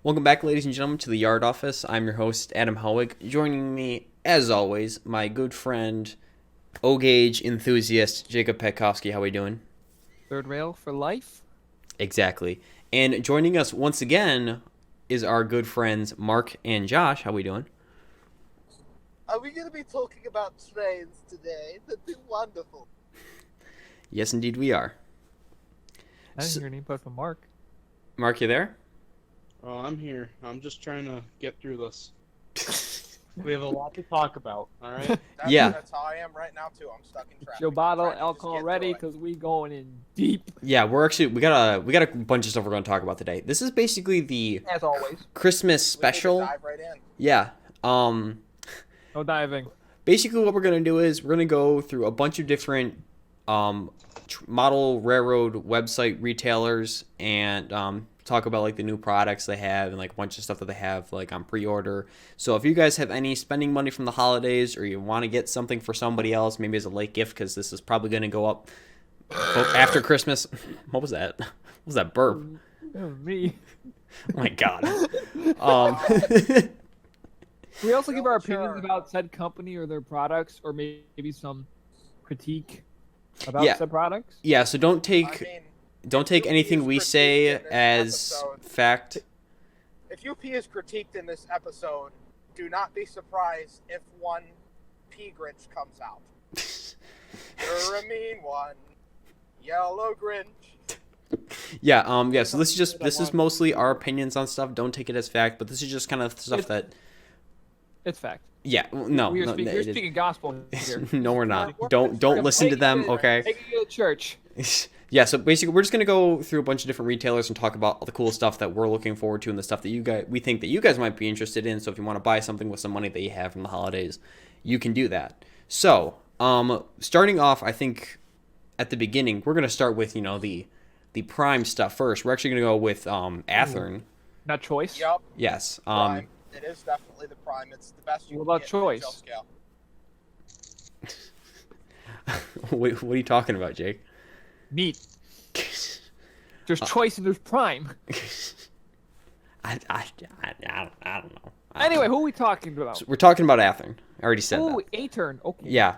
Welcome back, ladies and gentlemen, to the Yard Office. I'm your host, Adam Helwig. Joining me, as always, my good friend, O-Gauge enthusiast, Jacob Petkovsky. How are we doing? Third rail for life? Exactly. And joining us once again is our good friends, Marc and Josh. How are we doing? Are we going to be talking about trains today? That'd be wonderful. Yes, indeed we are. I didn't hear any input from Mark. Marc, you there? Oh, I'm here. I'm just trying to get through this. We have a lot to talk about, all right? Yeah. That's how I am right now, too. I'm stuck in traffic. Your bottle, Trying to just alcohol get ready, through it. because we going in deep, Yeah, we got a bunch of stuff we're going to talk about today. This is basically the as always. Christmas We need to special. dive right in. Yeah. No diving. Basically what we're going to do is we're going to go through a bunch of different model railroad website retailers and talk about like the new products they have and like a bunch of stuff that they have like on pre-order. So if you guys have any spending money from the holidays or you want to get something for somebody else, maybe as a late gift, because this is probably going to go up after Christmas. What was that? What was that burp? Me. Oh my god. We also give our Sure. opinions about said company or their products, or maybe some critique about Yeah. said products. Yeah, so don't take I mean, don't take if anything UP we is say critiqued in this as episode- fact. If UP is critiqued in this episode, do not be surprised if one P Grinch comes out. You're a mean one. Yellow Grinch. Yeah, so this is mostly our opinions on stuff. Don't take it as fact, but this is just kind of stuff It's- that It's fact. no, We're no, you're it is- speaking gospel here. no, we're not. We're- Don't listen to them, okay? Take it to church. Yeah, so basically we're just gonna go through a bunch of different retailers and talk about all the cool stuff that we're looking forward to and the stuff that we think that you guys might be interested in. So if you want to buy something with some money that you have from the holidays, you can do that. So, starting off, I think at the beginning we're gonna start with the prime stuff first. We're actually gonna go with Athearn. Not choice. Yup. Yes. Prime. It is definitely the Prime. It's the best you What can about get from choice? retail scale. what are you talking about, Jake? Meat. There's choice and there's prime. I don't know. Anyway, who are we talking about? So we're talking about Athearn. I already said Oh, that. A-turn. Okay. Yeah.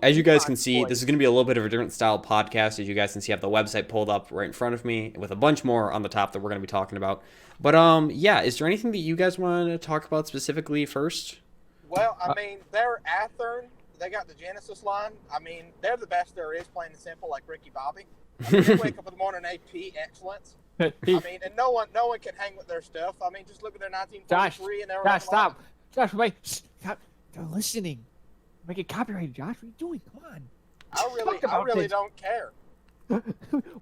As you guys can Not see, quite. this is going to be a little bit of a different style podcast. As you guys can see, I have the website pulled up right in front of me with a bunch more on the top that we're going to be talking about. But yeah, is there anything that you guys want to talk about specifically first? Well, I mean, they're Athearn. They got the Genesis line. I mean, they're the best there is, plain and simple, like Ricky Bobby. I mean, they wake up in the morning, AP excellence. I mean, and no one can hang with their stuff. I mean, just look at their 1943 and they're Josh, stop. Josh, wait. Stop. They're listening. Make it copyrighted, Josh. What are you doing? Come on. I really don't care. All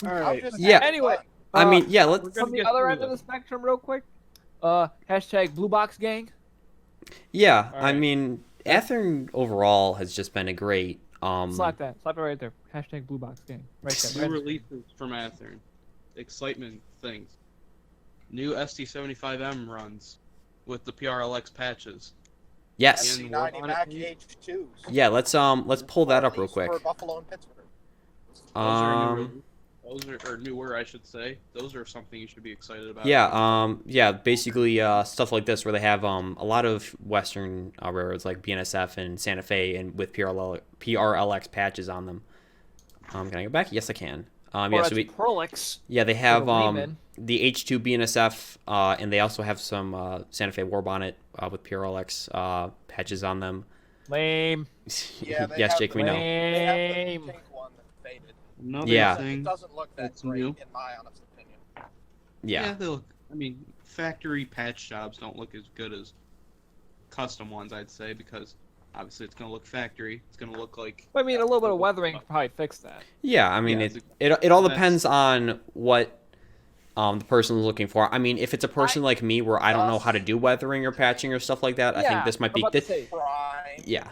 I'm right. just Yeah. having Anyway. fun. I mean, yeah, let's. We're gonna From the get other through end of the this. spectrum, real quick. Hashtag Blue Box Gang. Yeah, All I right. mean, Athearn overall has just been a great. Slap that. Slap it right there. Hashtag Blue Box Gang. Right there. New Right. releases from Athearn. Excitement things. New ST75M runs with the PRLX patches. Yes. And C90 what Mac on it? H2s. Yeah. Let's pull that up real These quick. For Buffalo and Pittsburgh. Those are newer, I should say. Those are something you should be excited about. Yeah, basically stuff like this where they have a lot of Western railroads like BNSF and Santa Fe and with PRLX patches on them. Can I go back? Yes, I can. Yeah, so Prolix. they have the layman. the H2 BNSF and they also have some Santa Fe War Bonnet with PRLX patches on them. Lame. Yeah, they Yes, have Jake, the- we know. They have the Lame. pink one that faded. Another Yeah. It thing. doesn't look that That's great, new. in my honest opinion. Yeah. they look. I mean, factory patch jobs don't look as good as custom ones, I'd say, because obviously it's gonna look factory. It's gonna look like. I mean, a little bit of weathering could probably fix that. Yeah, I mean Yeah, it all that's- depends on what the person's looking for. I mean, if it's a person like me where I don't know how to do weathering or patching or stuff like that, I think this might I'm be about to this. say, Prime. Yeah.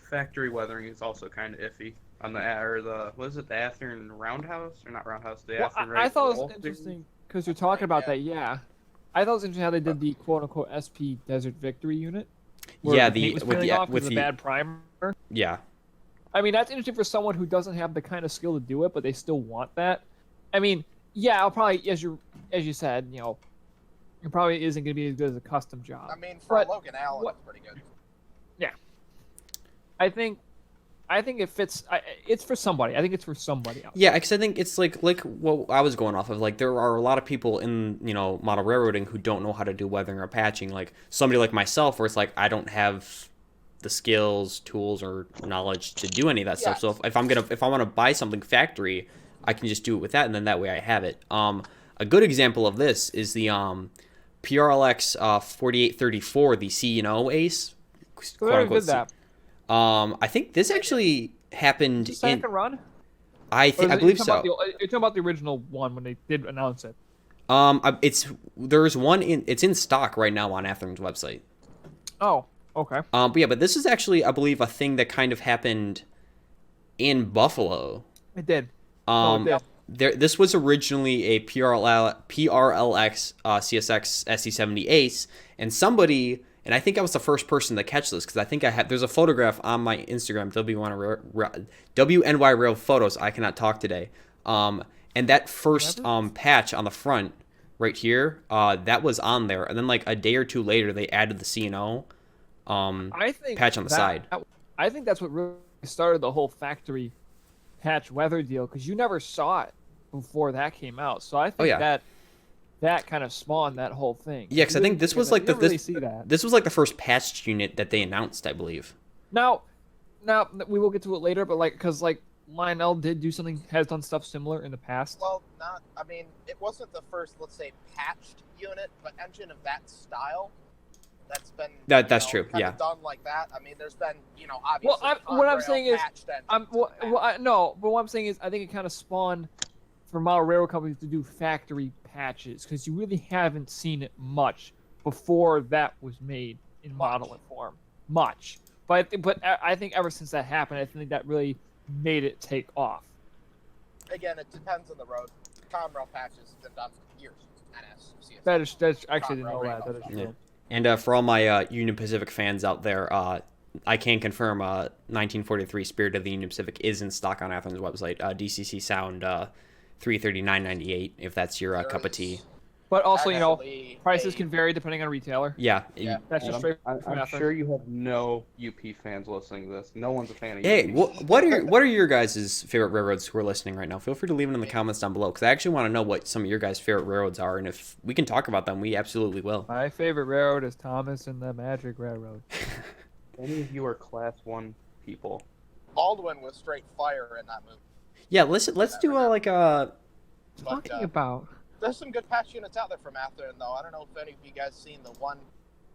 Factory weathering is also kind of iffy on the what is it, the Athearn Roundhouse or not Roundhouse? The well, Athearn I thought it Wall was thing? interesting because you're talking about that. Yeah, I thought it was interesting how they did the quote-unquote SP Desert Victory unit. where Yeah, the paint was peeling off with a bad primer. Yeah. I mean, that's interesting for someone who doesn't have the kind of skill to do it, but they still want that. I mean, yeah, I'll probably, as you said, It probably isn't going to be as good as a custom job. I mean, for But Logan Allen, what- it's pretty good. I think it fits. It's for somebody. I think it's for somebody else. Yeah, because I think it's like what I was going off of. Like there are a lot of people in model railroading who don't know how to do weathering or patching. Like somebody like myself, where it's like I don't have the skills, tools, or knowledge to do any of that stuff. So if I want to buy something factory, I can just do it with that, and then that way I have it. A good example of this is the PRLX 4834, the C&O Ace. So they already did that. I think this actually happened The second run. I believe so. You're talking about the original one when they did announce it. There's one it's in stock right now on Athern's website. Oh, okay. But this is actually, I believe, a thing that kind of happened in Buffalo. It did. It did. This was originally a PRLX CSX SC70 Ace, and somebody, and I think I was the first person to catch this because I think there's a photograph on my Instagram, WNY Rail Photos. I cannot talk today. And that first patch on the front right here, that was on there, and then like a day or two later, they added the C&O patch on the side. I think that's what really started the whole factory patch weather deal because you never saw it before that came out. So I think that kind of spawned that whole thing. Yeah, because I think this was like this was like the first patched unit that they announced, I believe. Now we will get to it later, but because Lionel did do something, has done stuff similar in the past. Well, it wasn't the first, let's say, patched unit, but engine of that style. That's been that's true. Kind Yeah. of done like that. I mean, there's been obviously. What I'm saying is, but what I'm saying is, I think it kind of spawned for model railroad companies to do factory patches because you really haven't seen it much before that was made in modeling form. Much, but I think ever since that happened, I think that really made it take off. Again, it depends on the road. Conrail patches have been done for years. NS, That's actually didn't know that. That is true. And for all my Union Pacific fans out there, I can confirm 1943 Spirit of the Union Pacific is in stock on Athens' website. DCC Sound 339.98 if that's your cup of tea. But also, prices can vary depending on retailer. Yeah. That's just straight. I'm sure you have no UP fans listening to this. No one's a fan of Hey, UP. what are your guys' favorite railroads who are listening right now? Feel free to leave it in the comments down below because I actually want to know what some of your guys' favorite railroads are, and if we can talk about them, we absolutely will. My favorite railroad is Thomas and the Magic Railroad. Any of you are Class 1 people. Baldwin was straight fire in that movie. Yeah, let's do Talking about. There's some good patch units out there from Athearn, though. I don't know if any of you guys seen the one.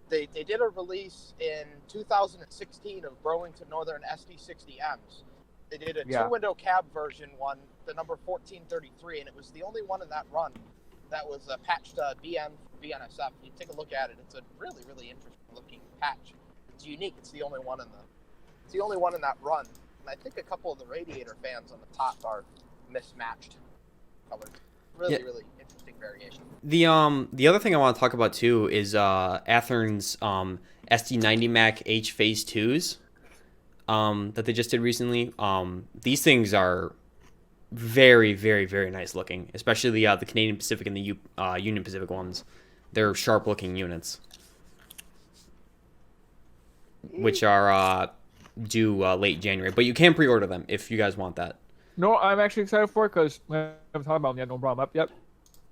They did a release in 2016 of Burlington Northern SD60Ms. They did a two-window cab version one, the number 1433, and it was the only one in that run that was patched BN BNSF. You take a look at it; it's a really, really interesting-looking patch. It's unique. It's the only one in that run, and I think a couple of the Radiator fans on the top are mismatched colors. Really interesting variation. The other thing I want to talk about too is Athern's SD90 Mac H Phase 2s that they just did recently. These things are very, very, very nice looking, especially the Canadian Pacific and the Union Pacific ones. They're sharp looking units, which are due late January. But you can pre-order them if you guys want that. No, I'm actually excited for it because we haven't talked about them yet. No problem. Up yet.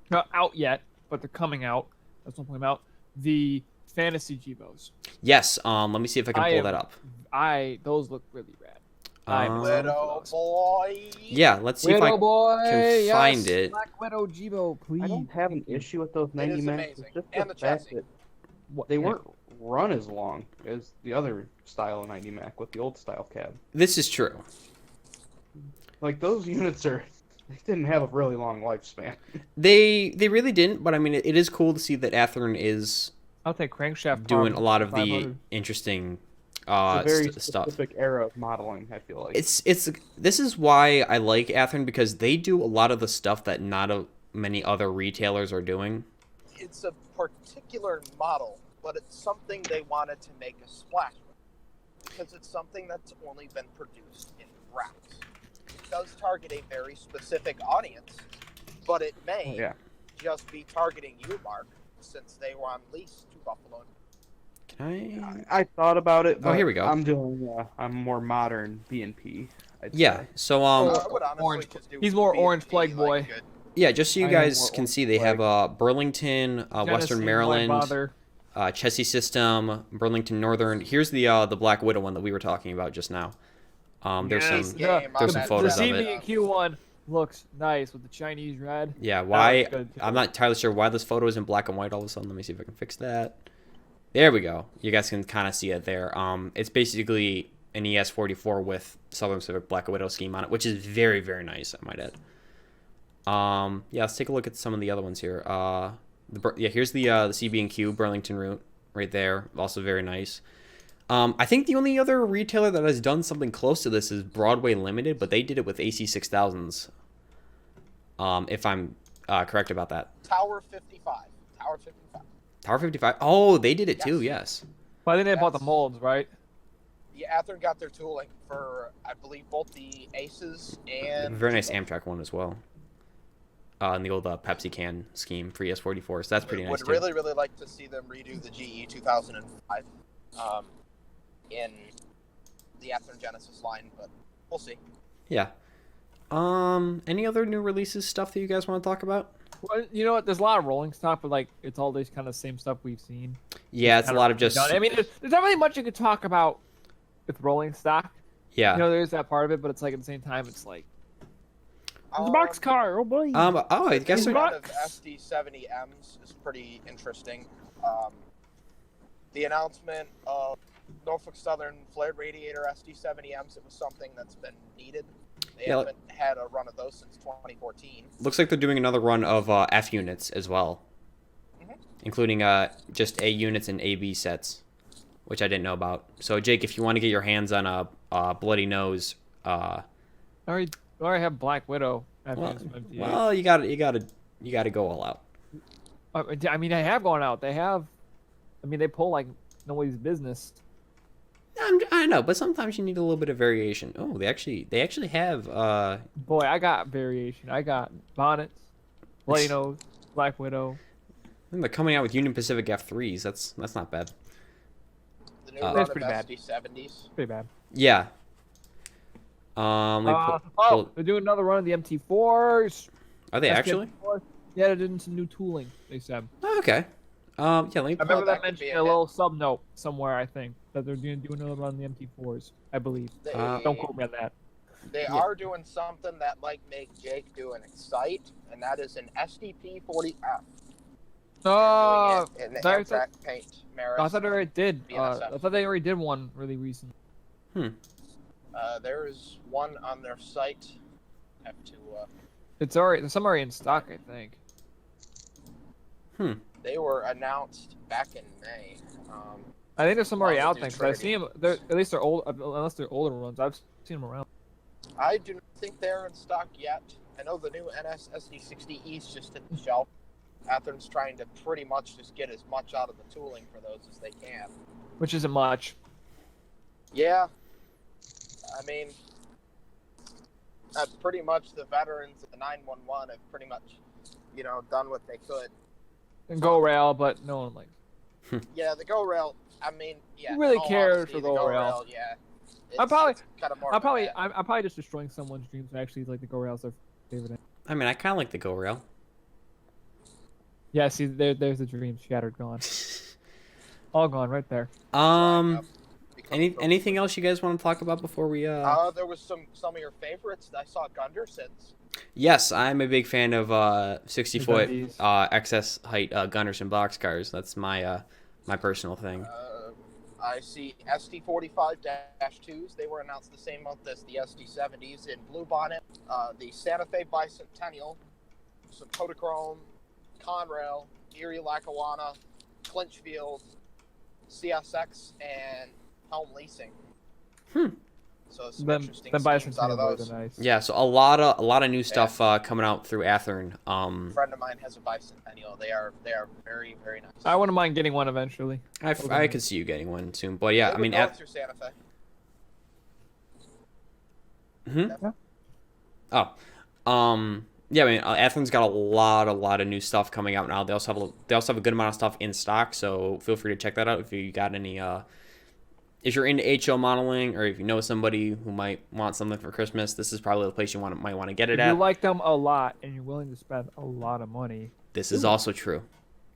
Not out yet, but they're coming out. That's no point out. The Fantasy Gibos. Yes. Let me see if I can pull that up. Those look really rad. Widow boy. Yeah, let's see if I can find it. Black Widow Gibo, please. I don't have an issue with those 90 Macs. Amazing. It's just And the the fact chassis. that they weren't run as long as the other style of 90 Mac with the old style cab. This is true. Like those units they didn't have a really long lifespan. They really didn't, but I mean it is cool to see that Athearn is I'll take crankshaft doing a lot of the 500. interesting It's a very stuff. specific era of modeling, I feel like. This is why I like Athearn because they do a lot of the stuff that not many other retailers are doing. It's a particular model, but it's something they wanted to make a splash with because it's something that's only been produced in routes. It does target a very specific audience, but it may just be targeting you, Mark, since they were on lease to Buffalo. Can I thought about it. Oh, But here we go. I'm doing a more modern B&P. Yeah. So I would honestly orange. just do He's more B&P, orange plague like, boy. good. yeah, just so you I am guys more can orange see, they have Burlington, Genesee, Western why Maryland, bother? Chessie System, Burlington Northern. Here's the Black Widow one that we were talking about just now. There's Yes, some Game on there's some that photos the of it. CB&Q one looks nice with the Chinese red. Yeah, That why? looks good, too. I'm not entirely sure why this photo is in black and white all of a sudden. Let me see if I can fix that. There we go. You guys can kind of see it there. It's basically an ES44 with Southern Pacific Black Widow scheme on it, which is very, very nice, I might add. Yeah, let's take a look at some of the other ones here. Here's the CB&Q Burlington route right there. Also very nice. I think the only other retailer that has done something close to this is Broadway Limited, but they did it with AC6000s. If I'm correct about that. Tower 55. Tower 55. Tower 55. Oh, they did it too. Yes. But I think they bought the Yes. molds, right? Yeah, Athearn got their tooling for, I believe, both the Aces and... Very nice Amtrak one as well. And the old Pepsi can scheme for ES44. So that's pretty nice Would too. really, really like to see them redo the GE 2005 in the Athearn Genesis line, but we'll see. Yeah. Any other new releases stuff that you guys want to talk about? Well, you know what? There's a lot of rolling stock, but like it's all this kind of same stuff we've seen. Yeah, it's a lot of just. I mean, there's not really much you could talk about with rolling stock. Yeah. You know, there's that part of it, but it's like at the same time, it's like it's a box car. Oh boy. Oh, I guess. The they're- run of SD70Ms is pretty interesting. The announcement of Norfolk Southern flared radiator SD70Ms, it was something that's been needed. They Yeah, haven't had a run of those since 2014. Looks like they're doing another run of F units as well, including just A units and AB sets, which I didn't know about. So Jake, if you want to get your hands on a bloody nose, I already have Black Widow. well, you gotta go all out. I mean, they have gone out. They have. I mean, they pull like nobody's business. I know, but sometimes you need a little bit of variation. Oh, they actually have. Boy, I got variation. I got bonnets, bloody nose, Black Widow. I think they're coming out with Union Pacific F3s. That's not bad. The new That's run of pretty bad. SD70s. Pretty bad. Yeah. Let me Oh, they're doing another run of the MT4s. are they actually? Yeah, they're doing some new tooling. They said. Oh, okay. Yeah. Let me. I remember that that could mentioned be in a a hit. little sub note somewhere. I think that they're doing another run of the MT4s. I believe. They, Don't quote me on that. They are doing something that might make Jake do an Excite, and that is an SDP40F. Oh, Doing it in the that's Amtrak paint. Maris. I thought they already did. BNSF. I thought they already did one really recent. There is one on their site. Have to. It's already there's some already in stock, I think. They were announced back in May. I think there's some already Oh, out the there. new 'Cause I've seen them. They're at least they're old. Unless they're older ones, I've seen them around. I do not think they're in stock yet. I know the new NS SD60Es just hit the shelf. Athearn's trying to pretty much just get as much out of the tooling for those as they can. Which isn't much. Yeah. I mean, pretty much the veterans of the 911 have pretty much, done what they could. And go rail, but no one likes. Yeah, the Go Rail. I mean, yeah. Who really in all cares honesty, for the Go Rail? Yeah. I'm probably- it's kind of more I'm of a probably bad- I'm probably just destroying someone's dreams who actually like the go rails their favorite. I mean, I kind of like the Go Rail. Yeah, see, there's the dream shattered, gone, all gone right there. Become Anything else you guys want to talk about before we? There was some of your favorites. I saw Gundersons. Yes, I'm a big fan of 60-foot These. excess height Gunderson boxcars. That's my my personal thing. I see SD45-2s. They were announced the same month as the SD70s in Blue Bonnet. The Santa Fe Bicentennial, some Kodachrome, Conrail, Erie Lackawanna, Clinchfield, CSX, and Helm Leasing. So some interesting schemes out of bicentennial those. are nice. Yeah, so a lot of new stuff coming out through Athearn. A friend of mine has a Bicentennial. They are very, very nice. I wouldn't mind getting one eventually. I could see you getting one soon, but yeah, They've I mean, been going through Santa Fe. Oh, Yeah, I mean, Athens got a lot of new stuff coming out now. They also have a good amount of stuff in stock, so feel free to check that out if you got any. If you're into HO modeling, or if you know somebody who might want something for Christmas, this is probably the place you might want to get it If you at. like them a lot and you're willing to spend a lot of money, This is also true.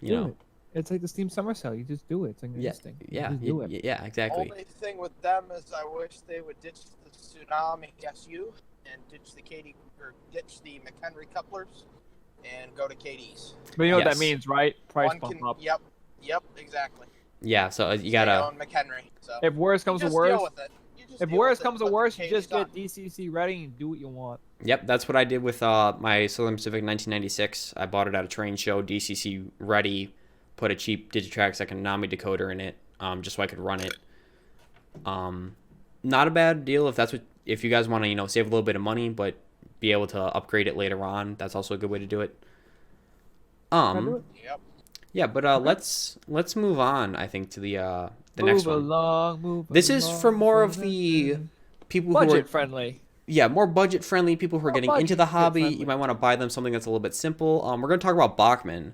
You do know. it. It's like the Steam Summer Sale. You just do it. It's like an Yeah, instinct. You yeah, just do it. yeah, exactly. Only thing with them is I wish they would ditch the Tsunami SU and ditch the McHenry couplers and go to KDs. But you know what Yes. that means, right? Price One bump can, up. Yep, exactly. Yeah, so you They gotta. own McHenry, so If worse you comes to just worse, deal with it. You just if deal worse with it comes to and put the worse, you just KDs on. get DCC ready and do what you want. Yep, that's what I did with my Southern Pacific 1996. I bought it at a train show, DCC ready, put a cheap Digitrax Economy decoder in it, just so I could run it. Not a bad deal if you guys want to save a little bit of money, but be able to upgrade it later on. That's also a good way to do it. Yep. Yeah, but let's move on. I think to the next one. Move This is along, for more of move the along. people who are Budget friendly. more budget friendly. People who are More getting into the budget hobby. friendly. You might want to buy them something that's a little bit simple. We're going to talk about Bachmann,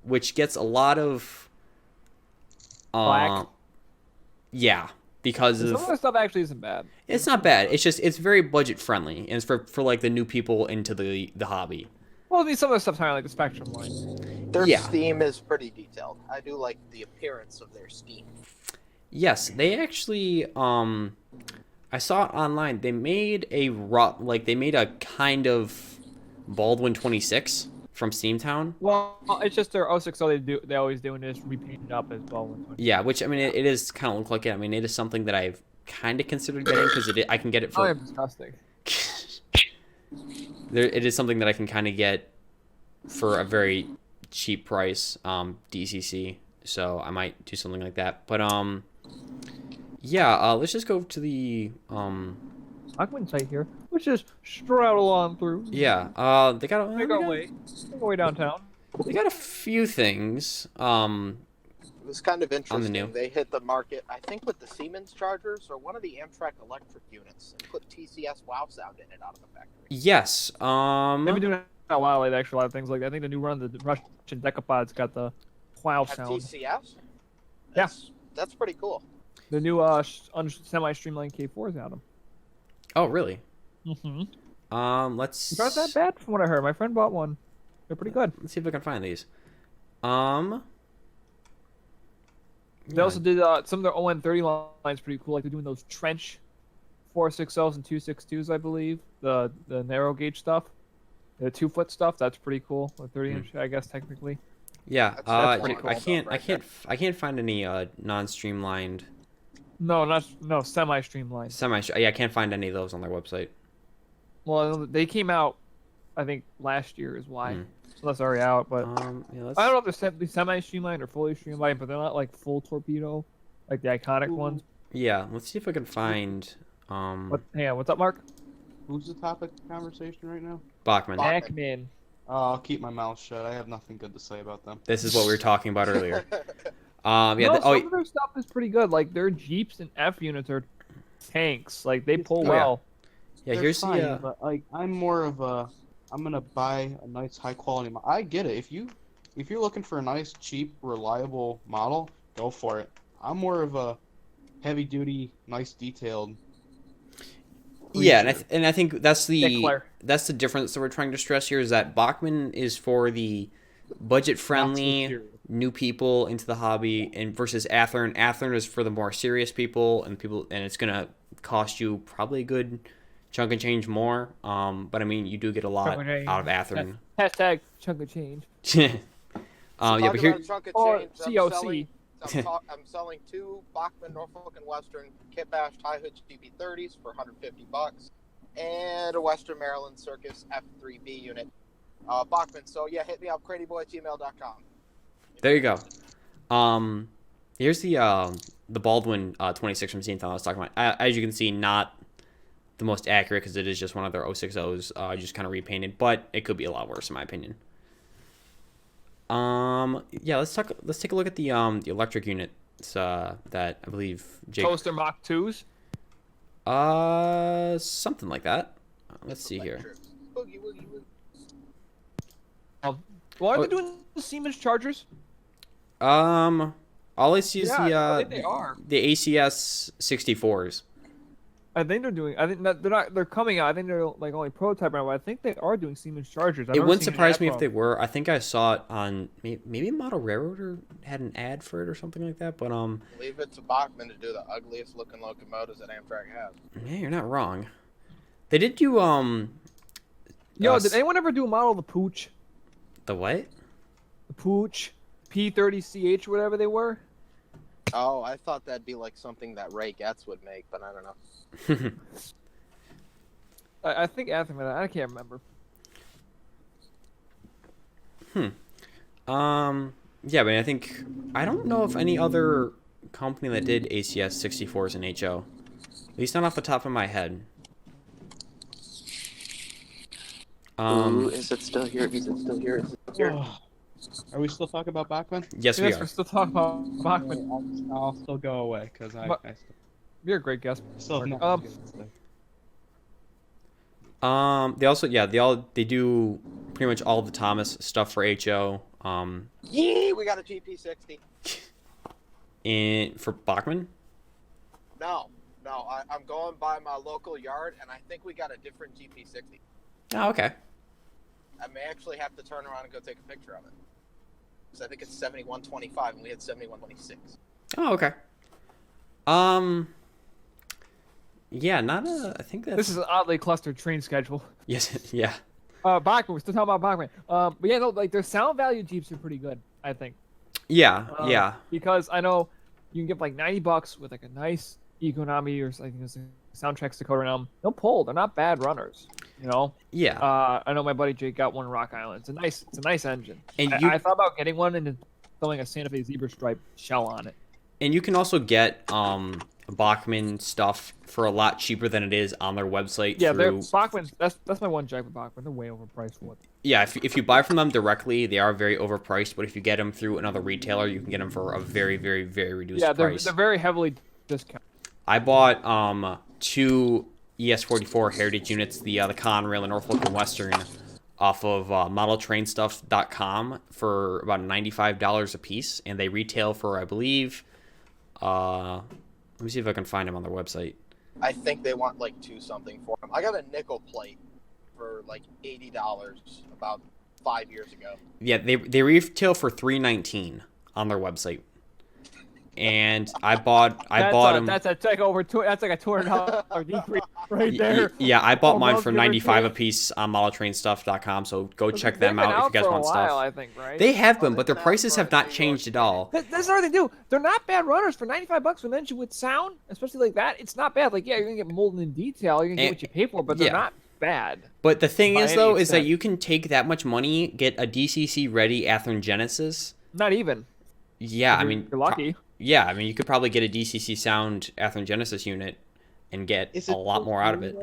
which gets a lot of Black. yeah, because Some of the stuff actually isn't bad. it's not bad. It's very budget friendly, and it's for like the new people into the hobby. Well, I mean, some of the stuff's kind of like the Spectrum line. Their Yeah. Steam is pretty detailed. I do like the appearance of their Steam. Yes, they actually I saw it online. They made they made a kind of Baldwin 26 from Steamtown. Well, it's just their 060 they always do and just repaint it up as Baldwin. Yeah, which I mean it is kind of look like it. I mean it is something that I've kind of considered getting because I can get it Oh, for yeah, disgusting. it is something that I can kind of get for a very cheap price, DCC. So I might do something like that. But yeah, let's just go to the Bachmann site here. Let's just straddle on through. yeah. They got Make our way. Make our way downtown. They got a few things. It was kind of the interesting. new. They hit the market, I think, with the Siemens chargers or one of the Amtrak electric units, and put TCS wow sound in it out of the factory. Yes. They've been doing it a while. Like actually, a lot of things. Like I think the new run, the Russian Decapods got the wow At sound. TCS? Yeah. That's pretty cool. The new semi-streamlined K4s out them. Oh, really? Mm-hmm. Let's. It's not that bad from what I heard. My friend bought one. They're pretty good. Let's see if I can find these. They also did some of their ON30 lines pretty cool. Like they're doing those trench 460s and 262s, I believe. The narrow gauge stuff, the 2-foot stuff. That's pretty cool. The 30-inch, I guess technically. Yeah. That's pretty cool I can't. stuff right I can't find any non-streamlined No, semi-streamlined. Yeah, I can't find any of those on their website. Well, they came out, I think last year is why. So that's already out. But Yeah, let's... I don't know if they're semi-streamlined or fully streamlined, but they're not like full torpedo, like the iconic ones. Yeah, let's see if I can find. Hey, what's up, Mark? Who's the topic of conversation right now? Bachmann. Bachmann. I'll keep my mouth shut. I have nothing good to say about them. This is what we were talking about earlier. No, Yeah. some of their stuff is pretty good. Like their Jeeps and F units are tanks. Like they pull yeah. well. Yeah. They're Here's fine, the. But like, I'm more of a. I'm gonna buy a nice, high quality. I get it. If you're looking for a nice, cheap, reliable model, go for it. I'm more of a heavy duty, nice, detailed. Yeah, creature. and I think that's the Stickler. difference that we're trying to stress here is that Bachmann is for the budget friendly serious. new people into the hobby, and versus Athearn. Athearn is for the more serious people, and it's gonna cost you probably a good chunk of change more. But I mean, you do get a lot Chunk of change. out of Athearn. Hashtag chunk of change. Yeah, but Talking here, about chunk of Or change, COC. I'm selling two Bachmann Norfolk and Western kit bashed high hood GB30s for $150, and a Western Maryland Circus F3B unit. Bachmann. So yeah, hit me up cradyboy@gmail.com. there you go. Here's the Baldwin 26 from Steamtown I was talking about. As you can see, not the most accurate because it is just one of their 060s, just kind of repainted, but it could be a lot worse in my opinion. Yeah, let's take a look at the electric units that I believe Jake. Toaster Mach 2s. Something like that. Let's see here. Boogie Well, aren't they doing the Siemens chargers? All I see is I think they are. the ACS 64s. I think they're doing. I think that they're not. They're coming out. I think they're like only prototype right now. But I think they are doing Siemens chargers. It wouldn't surprise me if they were. I think I saw it on maybe Model Railroad had an ad for it or something like that. But Leave it to Bachman to do the ugliest looking locomotives that Amtrak has. yeah, you're not wrong. They did do Yo, did anyone ever do a model of the Pooch? the what? The Pooch, P30CH, whatever they were. Oh, I thought that'd be like something that Ray Getz would make, but I don't know. I think Athen. I can't remember. Yeah, but I think I don't know if any other company that did ACS 64s and HO. At least not off the top of my head. Ooh, is it still here? Is it still here? Is it still here? Are we still talking about Bachman? Yes, we Yes, are. we're still talking about Bachman. I'll still go away because I You're a great guest. still have Um, nothing to say. They also they do pretty much all the Thomas stuff for HO. Yee, we got a GP60. For Bachman. No, I'm going by my local yard, and I think we got a different GP60. Oh, okay. I may actually have to turn around and go take a picture of it. Because I think it's 7125, and we had 7126. Oh, okay. Yeah, I think that's. This is an oddly clustered train schedule. Yes, yeah. Bachman. We're still talking about Bachman. But yeah, no, like their sound value Jeeps are pretty good. I think. Yeah, yeah. Because I know you can get like $90 with like a nice economy or something. It's a Soundtrax Dakota Realm. They'll pull. They're not bad runners. You know. Yeah. I know my buddy Jake got one in Rock Island. It's a nice engine. And I thought about getting one and then throwing a Santa Fe Zebra Stripe shell on it. And you can also get Bachman stuff for a lot cheaper than it is on their website. Yeah, they're through... Bachman. That's my one jack with Bachman. They're way overpriced for it. Yeah, if you buy from them directly, they are very overpriced. But if you get them through another retailer, you can get them for a very, very, very reduced price. They're very heavily discounted. I bought 2 ES44 Heritage units, the Conrail and Norfolk and Western, off of modeltrainstuff.com for about $95 a piece, and they retail for, I believe, let me see if I can find them on their website. I think they want like 2 something for them. I got a nickel plate for like $80 about 5 years ago. Yeah, they retail for $319 on their website. And I bought them. That's like a $200 decrease right there. Yeah, I bought mine well, for give or $95 a take. piece on modeltrainstuff.com, so go check They've them been out if you guys for a want while, stuff. I think, right? They have been, they've but their been out prices for have a not few changed at all. That's what they do. They're not bad runners for $95 with an engine with sound, especially like that. It's not bad. Like, yeah, you're gonna get molded in detail. You're gonna get what you pay for, but they're yeah. not bad. But the thing By is, any though, is that extent. you can take that much money, get a DCC-ready Athearn Genesis. Not even. Yeah, I You're- mean, you're lucky. yeah, I mean, you could probably get a DCC sound Athearn Genesis unit and get Is a it lot more out of it.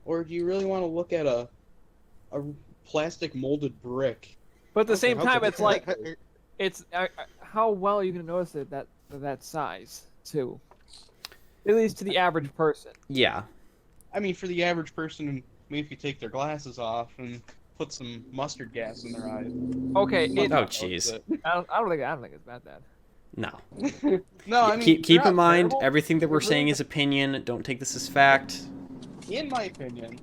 Or do you really want to look at a plastic molded brick? But at the same how's time, it- it's like, it's how well are you gonna notice it that size too? At least to the average person. Yeah. I mean, for the average person, maybe if you take their glasses off and put some mustard gas in their eyes. Okay, Oh, jeez. I don't think it's that bad. No. No, I mean, Keep they're in not mind, terrible. everything that we're They're saying really- is opinion. Don't take this as fact. in my opinion,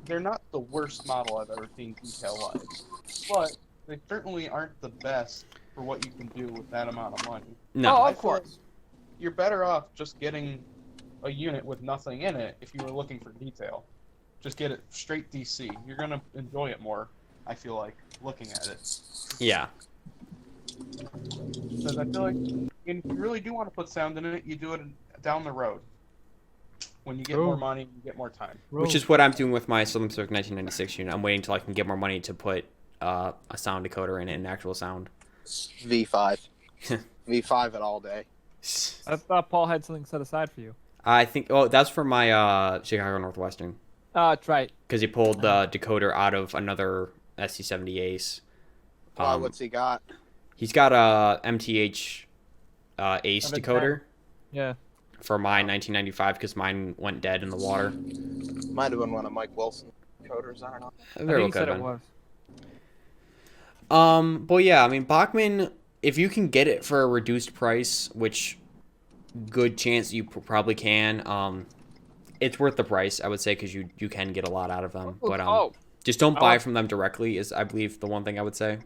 they're not the worst model I've ever seen detail-wise, but they certainly aren't the best for what you can do with that amount of money. No. Oh, I of feel course. You're better off just getting a unit with nothing in it if you were looking for detail. Just get it straight DC. You're gonna enjoy it more, I feel like, looking at it. Yeah. Because I feel like if you really do want to put sound in it, you do it down the road. When you get more money, you get more time. Which is what I'm doing with my Southern Pacific 1996 unit. I'm waiting till I can get more money to put a sound decoder in it, an actual sound. V5. V5 it all day. I thought Paul had something set aside for you. I think. Oh, that's for my Chicago Northwestern. That's right. Because he pulled the decoder out of another SC70 Ace. What's he got? He's got a MTH Ace Of a decoder Yeah. for my 1995 because mine went dead in the water. Might have been one of Mike Wilson. coders. I don't know. I Very think well he said could it have was. been. But yeah, I mean, Bachman, if you can get it for a reduced price, which good chance you probably can, it's worth the price, I would say, because you can get a lot out of them. But just don't buy from them directly is, I believe, the one thing I would say.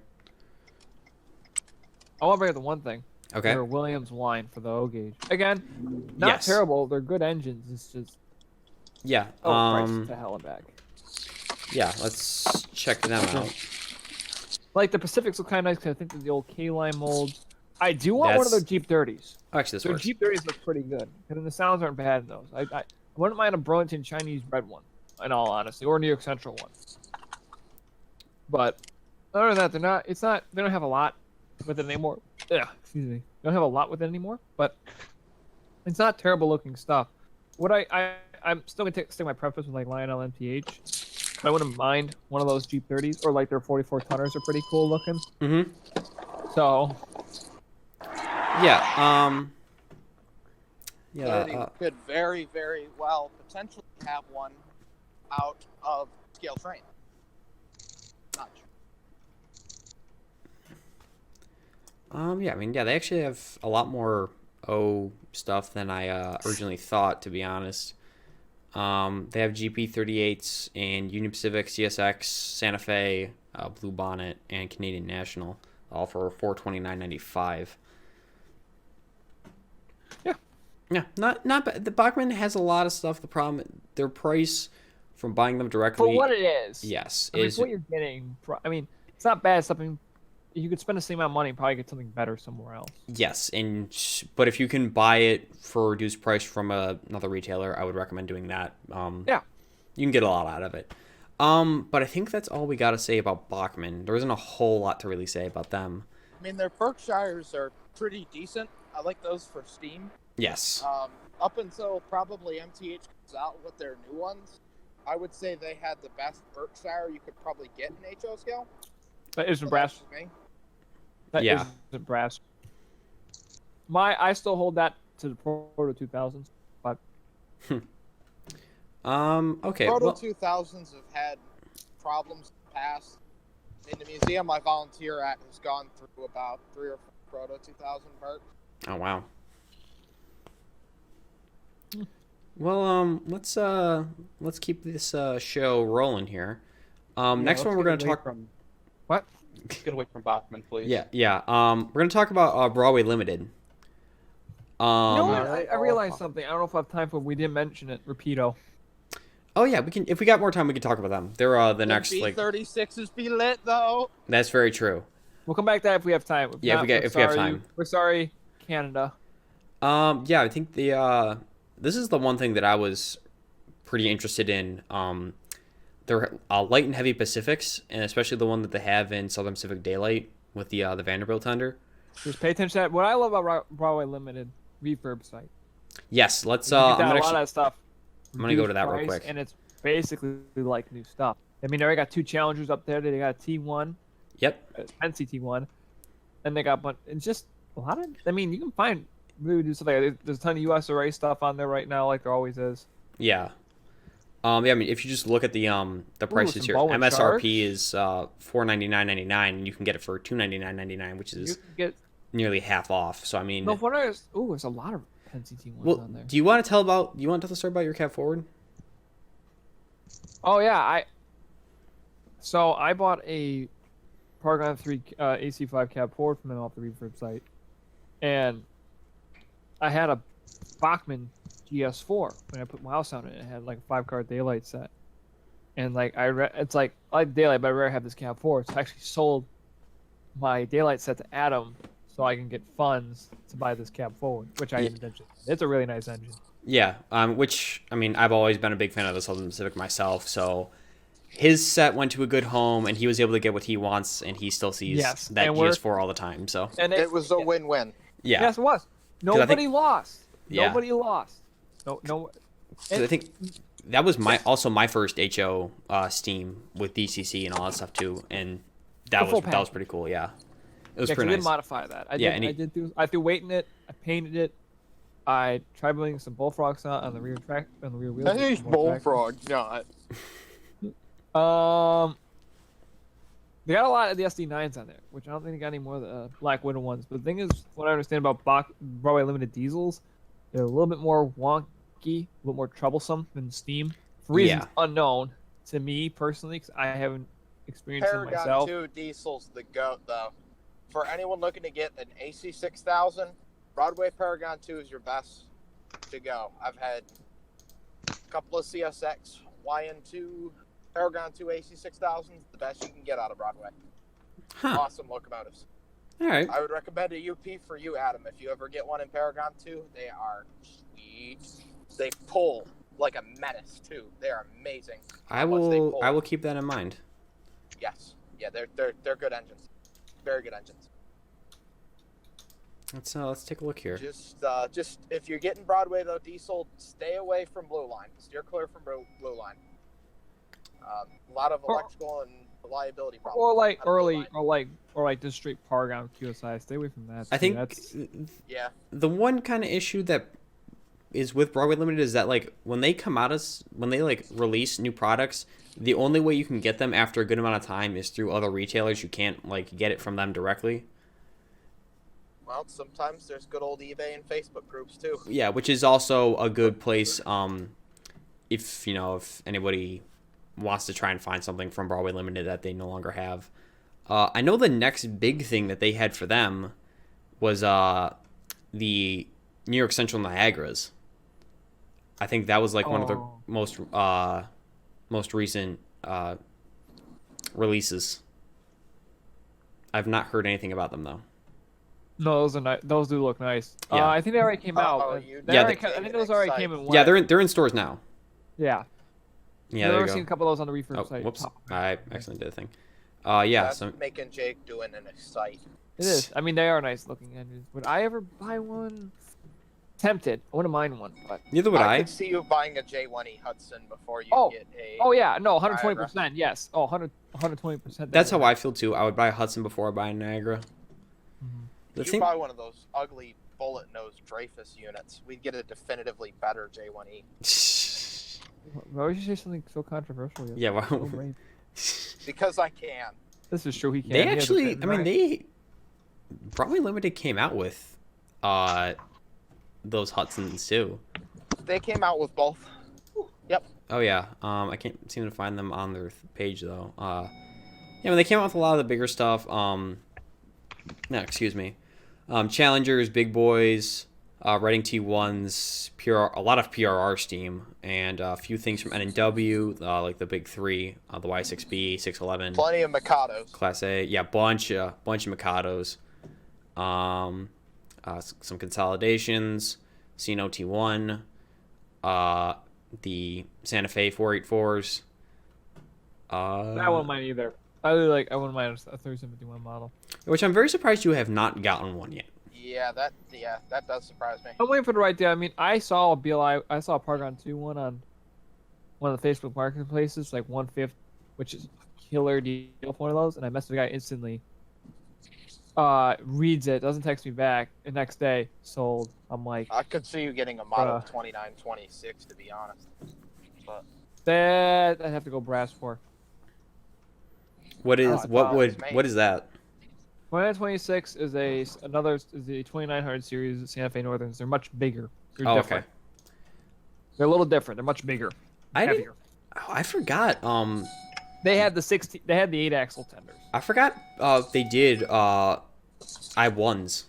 I want to bring up the one thing. Okay. Their Williams line for the O gauge. Again, not terrible. They're good engines. It's just yeah. price to hell and back. Yeah, let's check them out. Like the Pacifics look kind of nice because I think they're the old K-line molds. I do want one of their Jeep 30s. Actually, this their works. Jeep 30s look pretty good, and the sounds aren't bad in those. I wouldn't mind a Burlington Chinese red one, in all honesty, or a New York Central one. But other than that, they're not. It's not. They don't have a lot with it anymore. Yeah, excuse me. They don't have a lot with it anymore, but it's not terrible looking stuff. What I'm still gonna stick my preface with like Lionel MTH. I wouldn't mind one of those Jeep 30s, or like their 44 tonners are pretty cool looking. Mm-hmm. So. Yeah. Yeah. You could very, very well potentially have one out of scale train. Not sure. Yeah. I mean, yeah. They actually have a lot more O stuff than I originally thought, to be honest. They have GP 38s and Union Pacific, CSX, Santa Fe, Blue Bonnet, and Canadian National, all for $429.95. Yeah, not bad. The Bachman has a lot of stuff. The problem, their price from buying them directly. For what it is. Yes. I mean, for what you're getting. I mean, it's not bad. Something you could spend the same amount of money and probably get something better somewhere else. Yes, but if you can buy it for a reduced price from another retailer, I would recommend doing that. Yeah. You can get a lot out of it. But I think that's all we got to say about Bachman. There isn't a whole lot to really say about them. I mean, their Berkshires are pretty decent. I like those for Steam. Yes. Up until probably MTH comes out with their new ones, I would say they had the best Berkshire you could probably get in HO scale. That isn't brass. That yeah. isn't brass. I still hold that to the Proto 2000s, but okay. Proto 2000s have had problems in the past. In the museum I volunteer at has gone through about 3 or 4 Proto 2000 Berks. Oh wow. Well, let's keep this show rolling here. Next one we're going to talk from what? Get away from Bachman, please. Yeah. We're going to talk about Broadway Limited. You know what? I realized something. I don't know if I have time for. We didn't mention it. Rapido. Oh yeah, we can. If we got more time, we can talk about them. They're the next like. B36s be lit though. That's very true. We'll come back to that if we have time. Yeah, if we have time. We're sorry, Canada. Yeah, I think this is the one thing that I was pretty interested in. They're light and heavy Pacifics, and especially the one that they have in Southern Pacific Daylight with the Vanderbilt tender. Just pay attention to that. What I love about Broadway Limited refurb site. Yes, let's. You I'm get gonna a lot of that stuff. I'm gonna go to that real quick. And it's basically like new stuff. I mean, they already got 2 Challengers up there. They got a T1. Yep. Fancy T1. And they got it's just a lot of. I mean, you can find really do stuff like there's a ton of USRA stuff on there right now, like there always is. Yeah. Yeah, I mean, if you just look at the prices here, MSRP is $499.99, and you can get it for $299.99, which is nearly half off. So I mean, no, there's a lot of Fancy T1s on there. Do you want to tell the story about your cab forward? Oh yeah, So I bought a Paragon 3 AC5 cab forward from them off the refurb site, and I had a Bachmann GS4 when I put my house on it. It had like a 5-car daylight set, and like it's like I like daylight, but I rarely have this cab forward. So I actually sold my daylight set to Adam so I can get funds to buy this cab forward, which I intentionally. It's a really nice engine. Yeah, which I mean, I've always been a big fan of the Southern Pacific myself, so. His set went to a good home, and he was able to get what he wants, and he still sees that GS4 all the time. So and it was a win-win. Yeah. Yes, it was. Nobody lost. Yeah. Nobody lost. No. I think that was my first HO Steam with DCC and all that stuff too, and that was pretty cool. Yeah, it was pretty nice. I did modify that. I threw weight in it. I painted it. I tried putting some bullfrogs on the rear wheels. That is bullfrog, not. They got a lot of the SD9s on there, which I don't think they got any more of the Black Widow ones. But the thing is, what I understand about Broadway Limited diesels, they're a little bit more wonky, a little more troublesome than Steam, for reasons unknown to me personally, because I haven't experienced them myself. Paragon 2 diesel's the GOAT, though. For anyone looking to get an AC6000, Broadway Paragon 2 is your best to go. I've had a couple of CSX, YN2, Paragon 2 AC6000s, the best you can get out of Broadway. Huh. Awesome locomotives. All right. I would recommend a UP for you, Adam. If you ever get one in Paragon 2, they are sweet. They pull like a menace, too. They are amazing. I will keep that in mind. Yes. Yeah, they're good engines. Very good engines. Let's take a look here. Just if you're getting Broadway though, diesel, stay away from Blue Line. Steer clear from Blue Line. A lot of electrical and reliability problems. Or like just straight Paragon QSI. Stay away from that. I think the one kind of issue that is with Broadway Limited is that like when they like release new products, the only way you can get them after a good amount of time is through other retailers. You can't like get it from them directly. Well, sometimes there's good old eBay and Facebook groups too. Yeah, which is also a good place if anybody wants to try and find something from Broadway Limited that they no longer have. I know the next big thing that they had for them was the New York Central Niagaras. I think that was like one of the most recent releases. I've not heard anything about them though. No, those are nice. Those do look nice. Yeah. I think they already came out. I think those already came in. Yeah, they're in stores now. Yeah. Yeah, I've there never you go. seen a couple of those on the refurb site. Whoops, I accidentally did a thing. Yeah, That's so making Jake doing an Excite. It is. I mean, they are nice looking engines. Would I ever buy one? Tempted. I wouldn't mind one, but neither would I I. could see you buying a J1E Hudson before you get a. Oh yeah, no, 120%. Yes. Oh, 120%. That's how I feel too. I would buy a Hudson before I buy a Niagara. You buy one of those ugly bullet nose Dreyfus units, we'd get a definitively better J1E. Why would you say something so controversial? Yeah, well, So brave. Because I can. This is true. He can. they He has a actually, fit, I mean, right. they Broadway Limited came out with those Hudsons too. They came out with both. Yep. Oh yeah, I can't seem to find them on their page though. Yeah, when they came out with a lot of the bigger stuff. No, excuse me. Challengers, big boys, Reading T1s, a lot of PRR steam, and a few things from N&W, like the big three, the Y6B, 611. Plenty of Mikados. Class A, yeah, bunch of Mikados. Some consolidations, Cino T1, the Santa Fe 484s. I wouldn't mind either. I wouldn't mind a 3751 model. Which I'm very surprised you have not gotten one yet. Yeah, that does surprise me. I'm waiting for the right day. I mean, I saw a Paragon 2 one on one of the Facebook marketplaces, like 1/5, which is a killer deal for one of those, and I messaged the guy instantly. Reads it, doesn't text me back. The next day, sold. I'm like, I could see you getting a model 2926, to be honest. But that I'd have to go brass for. What is that? 2926 is the 2900 series Santa Fe Northerns. They're much bigger. They're Oh, different. okay. They're a little different. They're much bigger. Heavier. I forgot. They had the 8-axle tenders. I forgot. They did. I1s.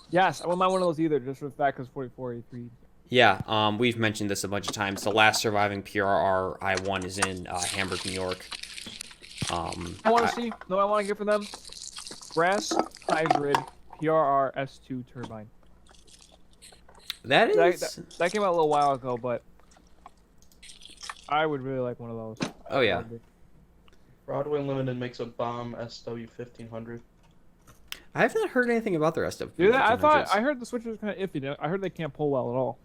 Yes, I wouldn't mind one of those either, just for the fact because 4483. Yeah. We've mentioned this a bunch of times. The last surviving PRR I1 is in Hamburg, New York. I want to get for them. Brass hybrid PRR S2 turbine. That is. That came out a little while ago, but I would really like one of those. Oh yeah. Broadway Limited makes a bomb SW 1500. I have not heard anything about their SW. Dude, I heard the switcher was kind of iffy. I heard they can't pull well at all.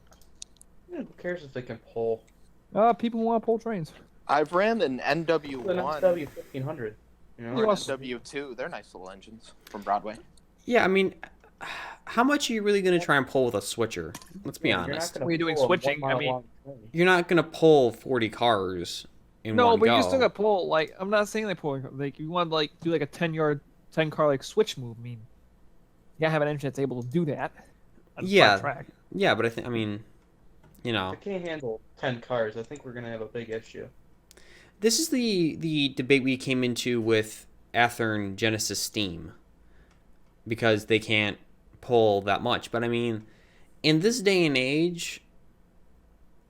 Yeah, who cares if they can pull? People want to pull trains. I've ran an An NW1, SW 1500. You know? or an NW2. They're nice little engines from Broadway. Yeah, I mean, how much are you really going to try and pull with a switcher? Let's be honest. What are you doing switching? I mean, You're not going to pull 40 cars in No, one but go. you still got to pull. Like, I'm not saying like pulling. Like, you want to like do like a 10 car like switch move. I mean, you gotta have an engine that's able to do that. On Yeah. flat track. Yeah, but I mean, you know, I can't handle 10 cars. I think we're gonna have a big issue. this is the debate we came into with Athearn Genesis Steam because they can't pull that much. But I mean, in this day and age,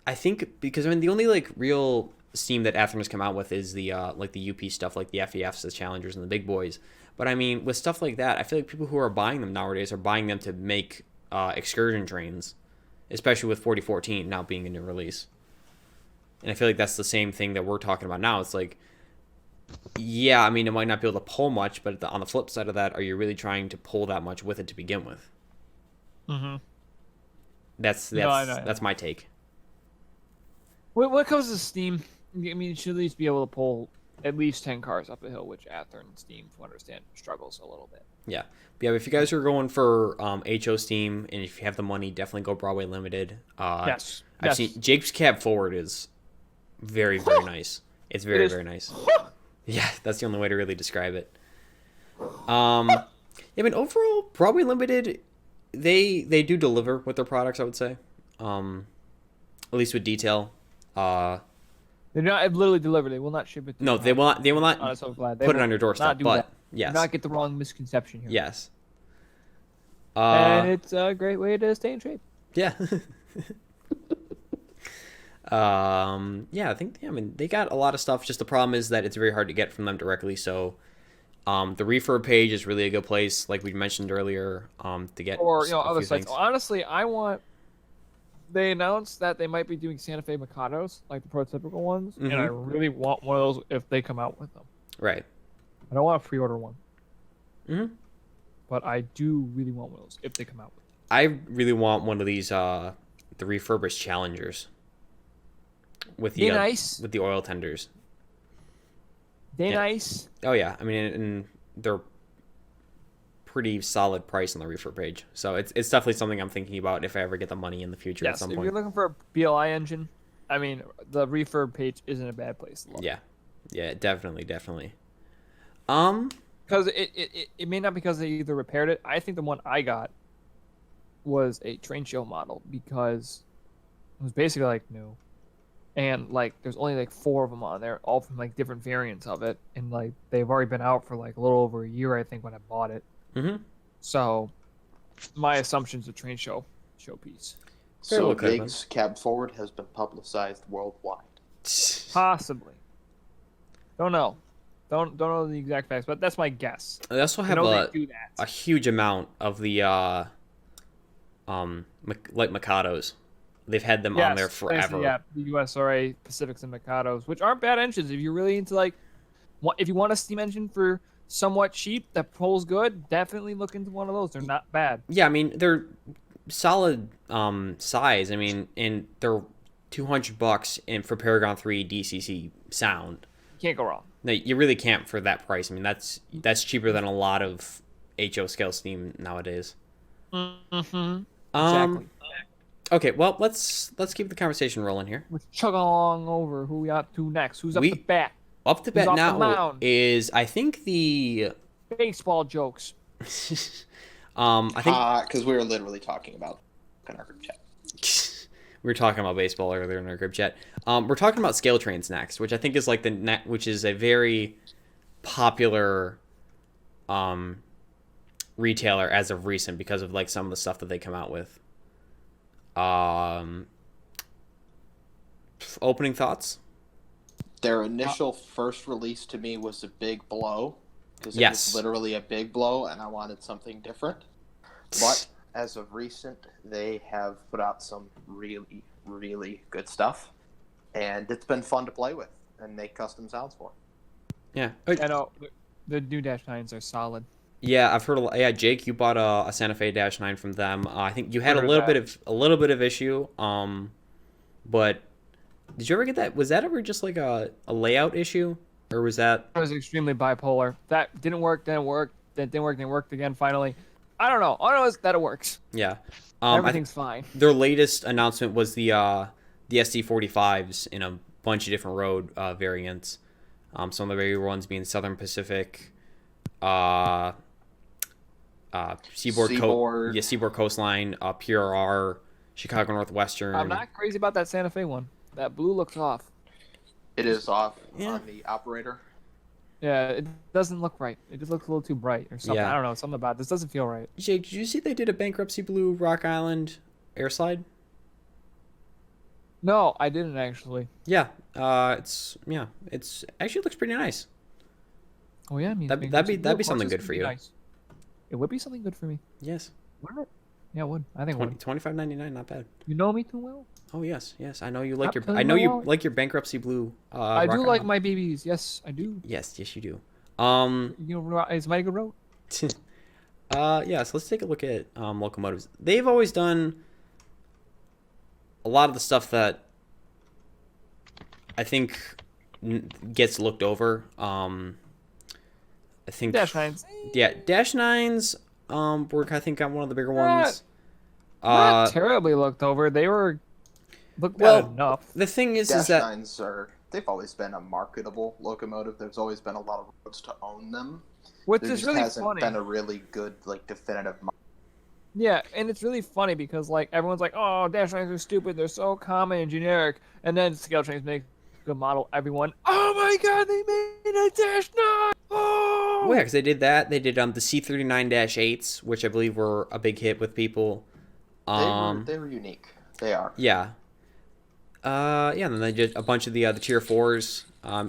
I think because I mean the only like real Steam that Athearn has come out with is the like the UP stuff, like the FEFs, the Challengers, and the big boys. But I mean, with stuff like that, I feel like people who are buying them nowadays are buying them to make excursion trains, especially with 4014 now being a new release. And I feel like that's the same thing that we're talking about now. It's like, yeah, I mean, it might not be able to pull much, but on the flip side of that, are you really trying to pull that much with it to begin with? Mm-hmm. That's No, I know. that's my take. When it comes to Steam, I mean, you should at least be able to pull at least 10 cars up a hill, which Athearn and Steam, from what I understand, struggles a little bit. Yeah. But yeah, if you guys are going for HO Steam, and if you have the money, definitely go Broadway Limited. Yes. I've seen Jake's cab forward is very, very nice. It's very, very nice. Yeah, that's the only way to really describe it. Yeah, I mean, overall, Broadway Limited, they do deliver with their products, I would say. At least with detail. They're not literally delivered. They will not ship it. No, they will not. They will not I'm so glad. put it on your doorstep. do But that. yes, Do not get the wrong misconception here. yes. And it's a great way to stay in shape. Yeah. Yeah, I think, I mean, they got a lot of stuff. Just the problem is that it's very hard to get from them directly. So, the refurb page is really a good place, like we mentioned earlier, to get Or a other few sites. things. Honestly, they announced that they might be doing Santa Fe Mikados, like the prototypical ones, and I really want one of those if they come out with them. Right. I don't want to pre-order one, Mm-hmm. but I do really want one of those if they come out with them. I really want one of these, the refurbished Challengers with the nice. with the oil tenders. They Yeah. nice. Oh yeah, I mean, and they're pretty solid price on the refurb page. So it's definitely something I'm thinking about if I ever get the money in the future at Yes, some if point. you're looking for a BLI engine, I mean, the refurb page isn't a bad place to look. Yeah, yeah, definitely. Because it may not because they either repaired it. I think the one I got was a train show model because it was basically like new. And like there's only like 4 of them on there, all from like different variants of it. And like they've already been out for like a little over a year, I think, when I bought it. Mm-hmm. So my assumption's a train showpiece. Very well So could have Big's cab forward has been publicized worldwide. Possibly. Don't know. Don't know the exact facts, but that's my guess. They also I have know a they do that. a huge amount of the like Mikados. They've had them on there forever. Yeah, the USRA Pacifics and Mikados, which aren't bad engines if you're really into like, if you want a steam engine for somewhat cheap that pulls good, definitely look into one of those. They're not bad. Yeah, I mean they're solid size. I mean, and they're $200 in for Paragon 3 DCC sound. You can't go wrong. No, you really can't for that price. I mean, that's cheaper than a lot of HO scale steam nowadays. Mm-hmm. Exactly. Okay, well let's keep the conversation rolling here. We're chugging along over who we up to next. Who's up We- the bat? Up to Who's bat off the now mound? is I think the Baseball jokes. I think Because we were literally talking about in our group chat. we were talking about baseball earlier in our group chat. We're talking about scale trains next, which I think is like which is a very popular retailer as of recent because of like some of the stuff that they come out with. Opening thoughts? Their initial first release to me was a big blow. Because it Yes. was literally a big blow, and I wanted something different. But as of recent, they have put out some really, really good stuff. And it's been fun to play with and make custom sounds for. Yeah. I know the new Dash 9s are solid. Yeah, I've heard a lot. Yeah, Jake, you bought a Santa Fe Dash 9 from them. I think you had a Heard little that. bit of issue. But did you ever get that? Was that ever just like a layout issue, or was that? It was extremely bipolar. That didn't work, then worked, then didn't work, then worked again finally. I don't know. All I know is that it works. Yeah. I think Everything's fine. their latest announcement was the SD45s in a bunch of different road variants. Some of the bigger ones being Southern Pacific, Seaboard Seaboard Coastline, PRR, Chicago Northwestern. I'm not crazy about that Santa Fe one. That blue looks off. It is off Yeah. on the operator. Yeah, it doesn't look right. It just looks a little too bright or something. Yeah. I don't know. Something about this doesn't feel right. Jake, did you see they did a bankruptcy blue Rock Island air slide? No, I didn't actually. Yeah, it's actually looks pretty nice. Oh yeah, I mean That'd be something good for you. Nice. It would be something good for me. Yes, Would it? Yeah, it would. I think it would. $25.99, not bad. You know me too well. Oh yes, I know you like I'm telling you you. like your bankruptcy blue. I do Rock like Island. my BBs. Yes, I do. Yes, you do. You know, it's Mighty Good Road. Yeah, so let's take a look at locomotives. They've always done a lot of the stuff that I think gets looked over. I think Dash Nines. Yeah, Dash Nines were I think one of the bigger Not- ones. Not terribly looked over. They were looked well, at enough. The thing is Dash that nines they've always been a marketable locomotive. There's always been a lot of roads to own them. Which There is just really hasn't funny. been a really good definitive. Yeah, and it's really funny because like everyone's like, "Oh, Dash Nines are stupid. They're so common and generic." And then Scale Trains make a good model. Everyone, "Oh my God, they made a Dash 9!" Oh, well, yeah, because they did that. They did the C39-8s, which I believe were a big hit with people. They were unique. They are. Yeah. Yeah, and then they did a bunch of the tier 4s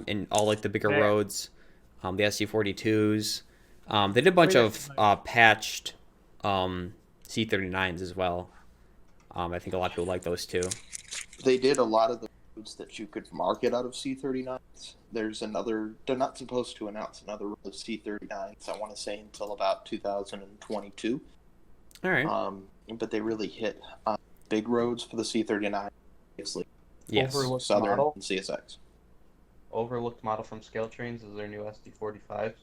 in all like the bigger Yeah. roads, the SC42s. They did a bunch of patched C39s as well. I think a lot of people like those too. They did a lot of the roads that you could market out of C39s. There's another. They're not supposed to announce another road of C39s. I want to say until about 2022. All right. But they really hit big roads for the C39. Obviously, Yes. Overlooked Southern model. and CSX. Overlooked model from Scale Trains is their new SD45s.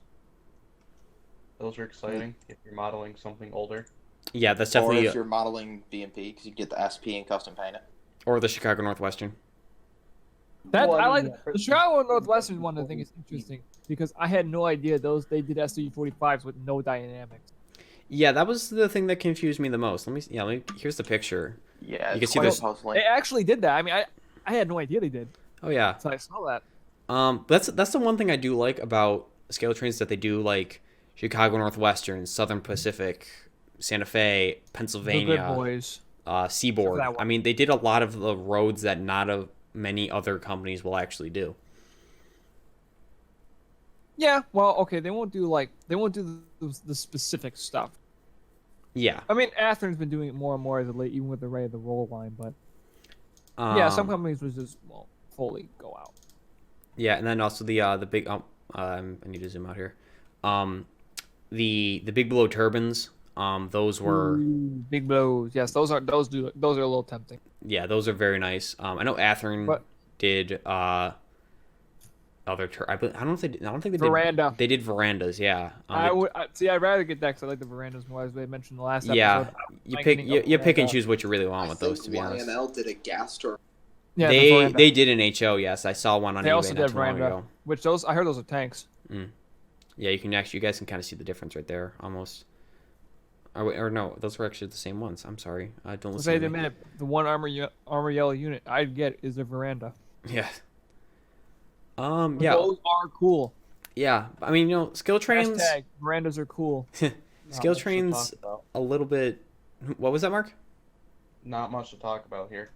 Those are exciting if you're modeling something older. Yeah, that's Or definitely if you're modeling BMP, because you can get the SP and custom paint it. or the Chicago Northwestern. that Well, I I mean, like yeah, the Chicago Northwestern one. I think is interesting because I had no idea they did SC45s with no dynamics. Yeah, that was the thing that confused me the most. Here's the picture. Yeah, You it's can see quite this- puzzling. They actually did that. I mean, I had no idea they did. Oh yeah. So I saw that. That's the one thing I do like about Scale Trains, that they do like Chicago Northwestern, Southern Pacific, Santa Fe, The Pennsylvania, good boys. Seaboard. that one. I mean, they did a lot of the roads that many other companies will actually do. Yeah. Well, okay. They won't do the specific stuff. Yeah. I mean, Athern's been doing it more and more as of late, even with the Ray of the Roll line. But yeah, some companies would just won't fully go out. Yeah, and then also the big I need to zoom out here. The big blow turbines. Those were Ooh, big blows. Yes, those are a little tempting. yeah, those are very nice. I know Athearn But- did I don't know if they did, I don't think they Veranda. did. They did verandas, yeah. I'd rather get that because I like the verandas more, as they mentioned in the last episode. Yeah, you like pick getting a you pick and veranda. choose what you really want I with think those. To be honest, Lionel did a gas turbine. Yeah, the they veranda. they did an HO. Yes, I saw one on They eBay also not did too long veranda, ago. which I heard those are tanks. Yeah, you guys can kind of see the difference right there, almost. Or no, those were actually the same ones. I'm sorry, don't listen Say to the me. minute the one armor yellow unit I'd get is a veranda. Yeah. But Yeah. those are cool. Yeah. I mean, Skill Trains. Hashtag verandas are cool. Skill Not much to Trains talk about. a little bit. What was that, Mark? Not much to talk about here.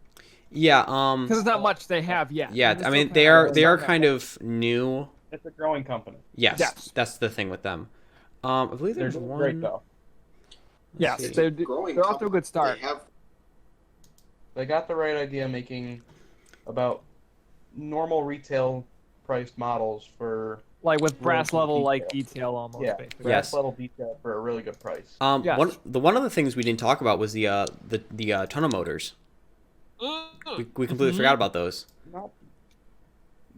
Yeah. Because there's not much they have yet. Yeah. They're I still mean, kinda they are starting kind out. of new. It's a growing company. Yes. Yes. That's the thing with them. I believe They're there's doing one. great though. Yes, see. they're Growing off to a good start. They have They got the right idea making about normal retail priced models for Like with brass Little level like detail. detail almost. yeah, Basically. brass Yes. level detail for a really good price. Yes. One of the things we didn't talk about was the tunnel motors. We completely Mhm. forgot about those. Not,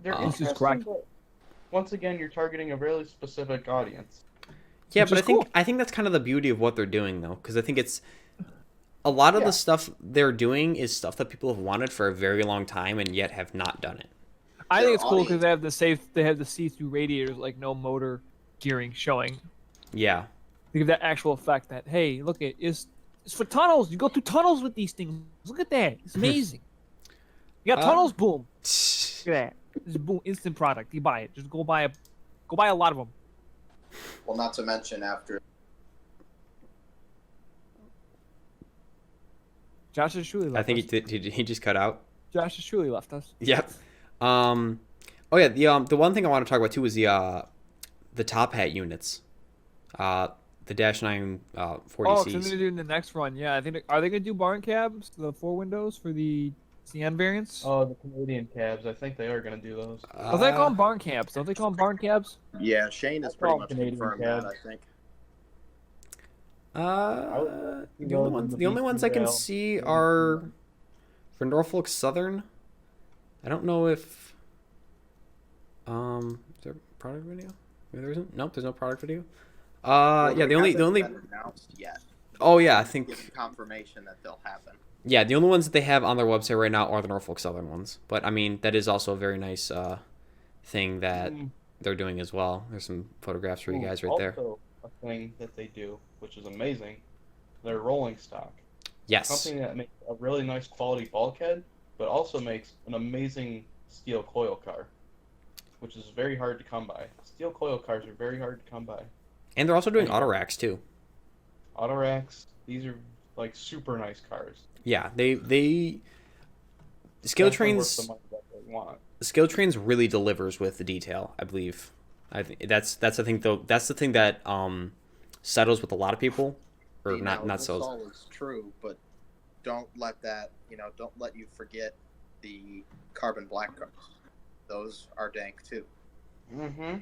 they're This is interesting, correct. but once again, you're targeting a really specific audience. Yeah, Which but is cool. I think that's kind of the beauty of what they're doing, though, because I think it's a lot of Yeah. the stuff they're doing is stuff that people have wanted for a very long time and yet have not done it. I their think it's cool because audience- they have the see-through radiators, like no motor gearing showing. Yeah. To give that actual effect that, hey, look, it's for tunnels. You go through tunnels with these things. Look at that. It's amazing. You got tunnels, boom. Look at that. Just boom, instant product. You buy it. Just go buy a lot of them. Well, not to mention after. Josh has truly left I think us. he just cut out. Josh has truly left us. Yep. Oh yeah. The one thing I want to talk about too is the top hat units. The Dash 9 40Cs. Oh, because they're doing the next run. Yeah, I think are they gonna do barn cabs, the 4 windows for the CN variants? Oh, the Canadian cabs. I think they are gonna do those. Don't they call them barn cabs? Don't they call them barn cabs? Yeah, Shane has That's pretty all much Canadian confirmed cab. that. I think. The only ones I can see are for Norfolk Southern. I don't know if is there a product video? Maybe there isn't. Nope, there's no product video. Well, Yeah, they the only haven't been announced yet. oh yeah, I Given think confirmation that they'll happen. yeah, the only ones that they have on their website right now are the Norfolk Southern ones. But I mean, that is also a very nice thing that they're doing as well. There's some photographs for you guys right there. Also, a thing that they do, which is amazing, they're rolling stock. Yes. Something that makes a really nice quality bulkhead, but also makes an amazing steel coil car, which is very hard to come by. Steel coil cars are very hard to come by. And they're also doing auto racks too. Auto racks, these are like super nice cars. Yeah, they Skill Definitely worth Trains the money that they want. Skill Trains really delivers with the detail, I believe. I think that's the thing though. That's the thing that settles with a lot of people, or You know, not this settles. all is true, but don't let that. Don't let you forget the carbon black cars. Those are dank too. Mm-hmm.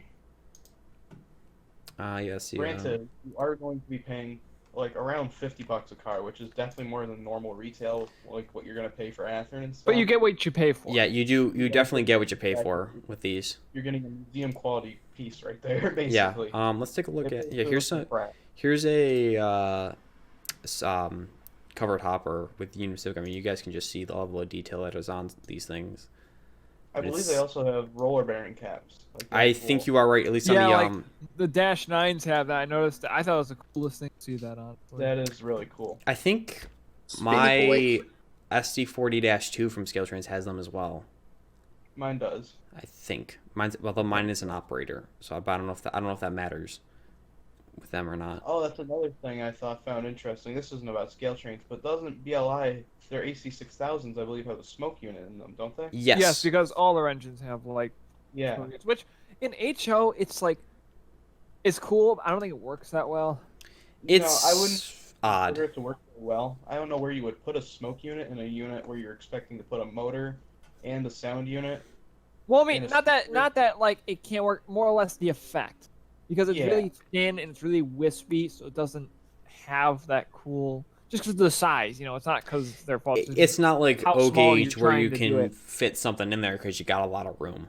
Yes. Yeah. Granted, you are going to be paying like around $50 a car, which is definitely more than normal retail, like what you're gonna pay for Athearn and stuff. But you get what you pay for. Yeah, you do. You definitely get what you pay for with these. You're getting a museum quality piece right there, Yeah. basically. Let's take a look at. Yeah. It's really crap. Here's a covered hopper with Union Pacific. I mean, you guys can just see the level of detail that is on these things. I believe they also have roller bearing caps. Like I think you are right. At least on the the Dash 9s have that. I noticed that. I thought it was the coolest thing to see that on. That is really cool. I think Spinny my boy. SD40-2 from Scale Trains has them as well. Mine does. I think mine is an operator, so I don't know if that matters with them or not. Oh, that's another thing I found interesting. This isn't about scale trains, but doesn't BLI their AC6000s, I believe, have a smoke unit in them, don't they? Yes. Yes, because all their engines have like Yeah. smoke units, which in HO it's like it's cool. But I don't think it works that well. It's I wouldn't odd. consider it to work very well. I don't know where you would put a smoke unit in a unit where you're expecting to put a motor and a sound unit. Well, I mean, And not that like it can't work. More or less the effect, because it's Yeah. really thin and it's really wispy, so it doesn't have that cool. Just because of the size, it's not because they're fault. It's not like how O small gauge you're where you trying to do can it. fit something in there because you got a lot of room.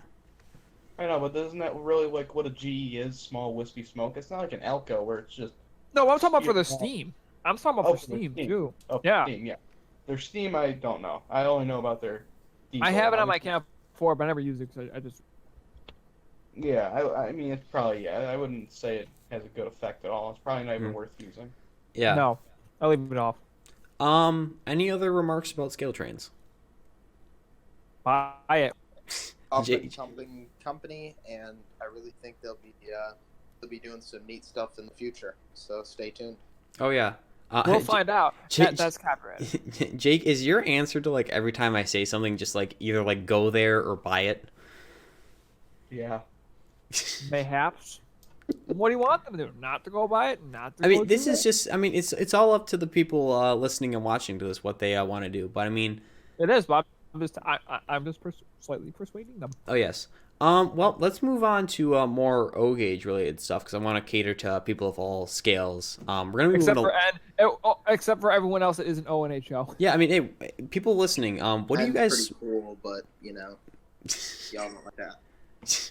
I know, but isn't that really like what a GE is? Small wispy smoke. It's not like an Elko where it's just No, I'm talking about for the Yeah. steam. I'm talking about for for the steam steam. too. oh, Yeah. steam. Yeah, their steam I don't know. I only know about their. Diesel. I have it on my Obviously- Camp 4, but I never use it because I just. Yeah, I mean it's probably I wouldn't say it has a good effect at all. It's probably not even Mhm. worth using. Yeah. No, I leave it off. Any other remarks about Scale Trains? Buy it. Up Jake. and coming company, and I really think they'll be doing some neat stuff in the future. So stay tuned. Oh yeah. We'll find out. That's copyrighted. Jake, is your answer to like every time I say something just like either like go there or buy it? Yeah. Mayhaps. What do you want them to do? Not to go buy it? Not to I go mean, this do is it? just. I mean, it's all up to the people listening and watching to this what they want to do. But I mean, It is, but I'm just slightly persuading them. oh yes. Well, let's move on to more O gauge related stuff because I want to cater to people of all scales. We're gonna be Except moving. except for everyone else that isn't ONHO. Yeah, I mean, hey, people listening. What do you That's guys? Pretty cool, but y'all don't like that.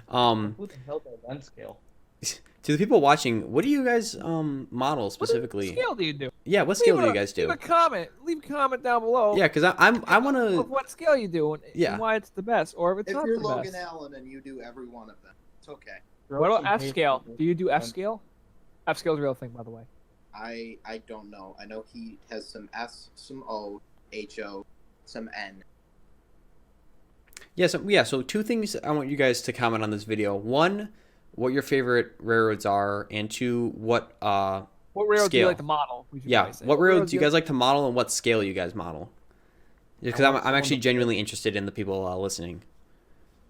Um, Who the hell does N scale? To the people watching, what do you guys model specifically? What scale do you do? Yeah, what scale do you guys Leave do? a comment. Leave a comment down below. Yeah, because I want Of to. what scale you do Yeah. and why it's the best, or if it's If not you're the Logan best. Allen and you do every one of them, it's okay. What about F scale? Do you do F scale? F scale is a real thing, by the way. I don't know. I know he has some S, some O, HO, some N. Yeah, so two things I want you guys to comment on this video. One, what your favorite railroads are, and two, what What railroad do you scale. like to model? We should Yeah, probably say. what railroads do you guys like to model, and what scale you guys model? Because I I'm want actually someone to- genuinely interested in the people listening.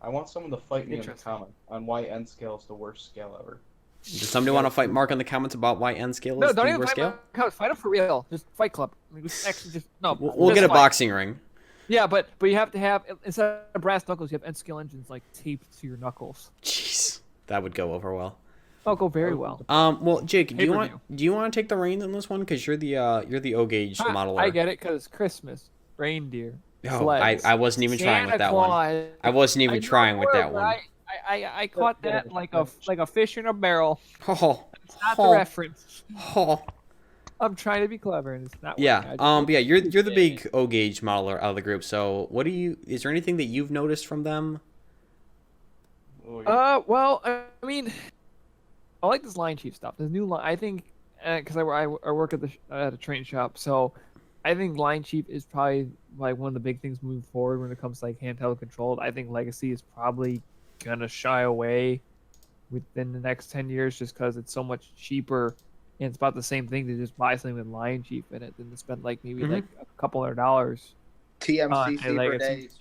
I want someone to fight me in the Interesting. comment on why N scale is the worst scale ever. Does somebody want to fight Mark in the comments about why N scale No, is don't the even worst fight scale? Mark. Fight him for real. Just fight club. I mean, just no. We'll just get a fight. boxing ring. Yeah, but you have to have, instead of brass knuckles, you have N scale engines like taped to your knuckles. Jeez, that would go over well. Oh, go very well. Well, Jake, do you Pay-per-view. want to take the reins on this one? Because you're the O gauge modeler. I get it because it's Christmas, reindeer. Oh, I sleds, wasn't even trying with Santa that one. Claus. I wasn't even I know trying with the that word, one. I caught that like a fish in a barrel. Oh, It's not the oh, reference. oh. I'm trying to be clever and it's not. Yeah. working. But yeah, you're the big O gauge modeler out of the group. So, is there anything that you've noticed from them? Well, I mean, I like this line chief stuff. This new line, I think, because I work at a train shop, so I think line chief is probably like one of the big things moving forward when it comes to like handheld controlled. I think Legacy is probably gonna shy away within the next 10 years just because it's so much cheaper and it's about the same thing to just buy something with line chief in it than to spend like maybe like a couple $100 TMC a fever legacy. days.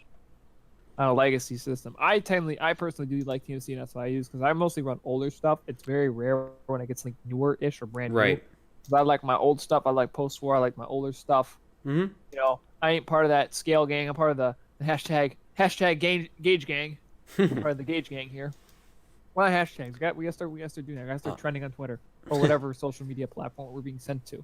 on a legacy system. I personally do like TMC, and that's what I use because I mostly run older stuff. It's very rare when it gets like newer-ish or brand new. Right. 'Cause I like my old stuff. I like post-war. I like my older stuff. Mm-hmm. You know, I ain't part of that scale gang. I'm part of the hashtag gauge gang. I'm part of the gauge gang here. What hashtags? We gotta start doing that. We gotta start trending on Twitter or whatever social media platform we're being sent to.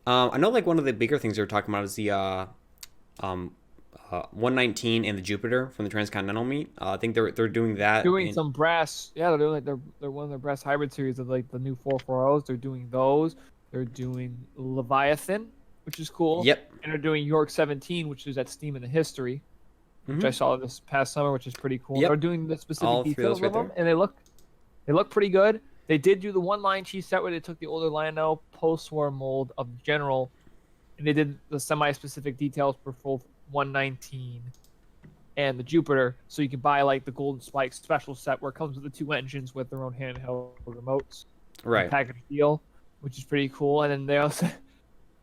I know like one of the bigger things they were talking about is the 119 and the Jupiter from the Transcontinental meet. I think they're doing that. Doing some brass. Yeah, they're doing like they're one of their brass hybrid series of like the new 440s. They're doing those. They're doing Leviathan, which is cool. Yep. And they're doing York 17, which is at Steam in the history, which I saw this past summer, which is pretty cool. Yep. They're doing the specific All three of details those of right them, and they look pretty good. They did do the one line cheese set where they took the older Lando post-war mold of General, and they did the semi-specific details for full 119 and the Jupiter, so you can buy like the Golden Spike special set where it comes with the two engines with their own handheld remotes. Right. Package deal, which is pretty cool. And then they also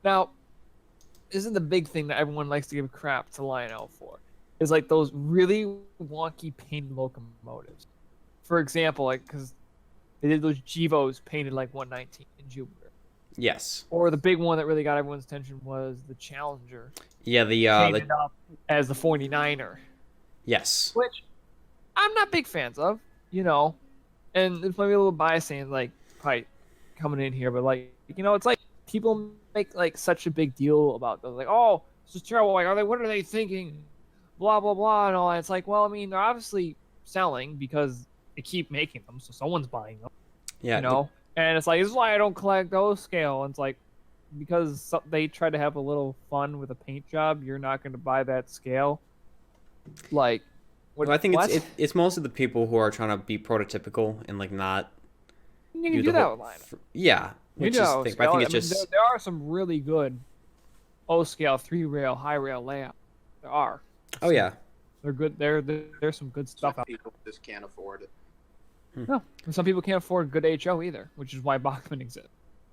now isn't the big thing that everyone likes to give crap to Lionel for is like those really wonky painted locomotives. For example, like because they did those Gevos painted like 119 in Jupiter. Yes. Or the big one that really got everyone's attention was the Challenger. Yeah. Painted up as the 49er. Yes. Which I'm not big fans of, you know. And it's maybe a little biased saying like probably coming in here, but like it's like people make like such a big deal about those, like, oh, this is terrible. Like, what are they thinking? Blah blah blah and all that. It's like, well, I mean, they're obviously selling because they keep making them, so someone's buying them. Yeah. You know? And it's like, this is why I don't collect those scale. And it's like, because they try to have a little fun with a paint job, you're not going to buy that scale. Like, Well, I think it's mostly the people who are trying to be prototypical and like not. You can do that with line. Yeah. Which is the thing. But I think it's just. There are some really good O scale 3-rail, high rail layout. There are. Oh yeah. They're good. There's some good stuff Some out people just can't afford it. there. No, and some people can't afford good HO either, which is why Bachman exists.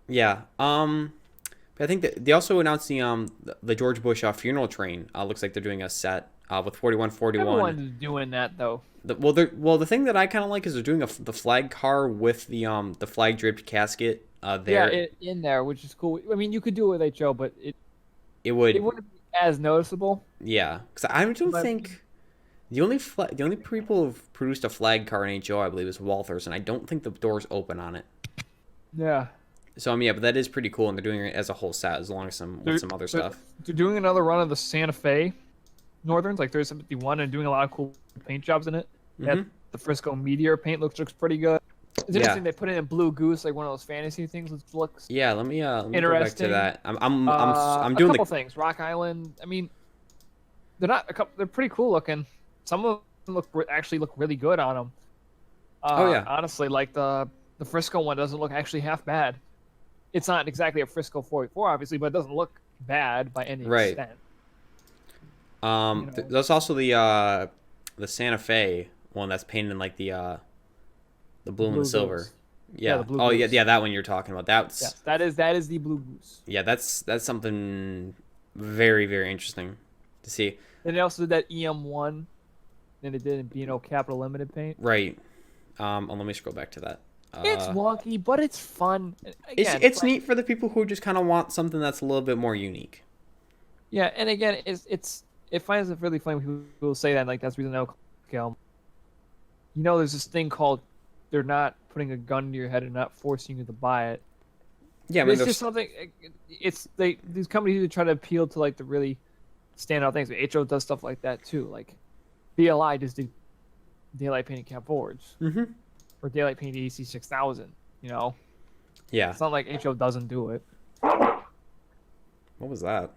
Yeah. But I think that they also announced the George Bush funeral train. Looks like they're doing a set with 4141. Everyone's doing that though. The thing that I kind of like is they're doing the flag car with the flag draped casket there. Yeah, in there, which is cool. I mean, you could do it with HO, but it wouldn't be as noticeable. Yeah, because I don't think the only people who've produced a flag car in HO, I believe, is Walthers, and I don't think the doors open on it. Yeah. So yeah, but that is pretty cool, and they're doing it as a whole set, as long as some other stuff. They're doing another run of the Santa Fe Northerns, like 3751, and doing a lot of cool paint jobs in it. Mm-hmm. The Frisco Meteor paint looks pretty good. It's Yeah. interesting they put it in Blue Goose, like one of those fantasy things, which looks Yeah, let me go back to interesting. that. I'm a doing couple things. Rock Island. I mean, they're not. They're pretty cool looking. Some of them actually look really good on them. Oh, yeah. Honestly, like the Frisco one doesn't look actually half bad. It's not exactly a Frisco 44, obviously, but it doesn't look bad by any Right. extent. There's also the Santa Fe one that's painted in like the blue and the silver. Goose. Yeah. the Blue Oh, yeah, Goose. yeah, that one you're talking about. That's Yes, that is the Blue Goose. yeah, that's something very, very interesting to see. Then they also did that EM1, and it did in Beano Capital Limited paint. Right. Let me scroll back to that. It's wonky, but it's fun. Again, It's neat for the people who just kind of want something that's a little bit more unique. Yeah, and again, it finds it really funny when people say that, like, that's the reason I know. There's this thing called they're not putting a gun to your head and not forcing you to buy it. Yeah, I mean, It's just something. These companies who try to appeal to like the really standout things. HO does stuff like that too. Like BLI just did daylight painted cab forwards or daylight painted EC 6000. Yeah. It's not like HO doesn't do it. What was that?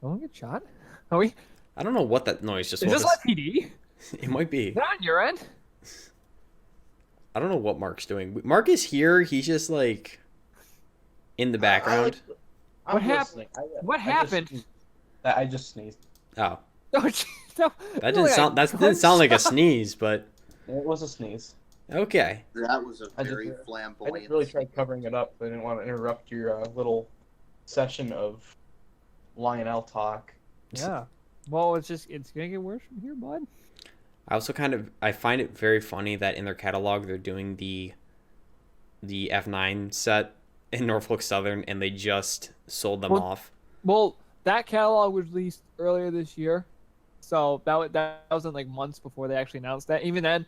Someone get shot? Are we? I don't know what that noise just Is was. this LAPD? It might be. Is that on your end? I don't know what Mark's doing. Mark is here. He's just like in the background. What happened? What happened? I just sneezed. Oh, Oh, geez, no. that didn't sound. That didn't sound like a sneeze, but It was a sneeze. okay. That was a I just- very I flamboyant. just really tried covering it up. I didn't want to interrupt your little session of Lionel talk. Yeah. Well, it's gonna get worse from here, bud. I find it very funny that in their catalog they're doing the F9 set in Norfolk Southern and they just sold them off. Well, that catalog was released earlier this year, so that was in like months before they actually announced that. Even then,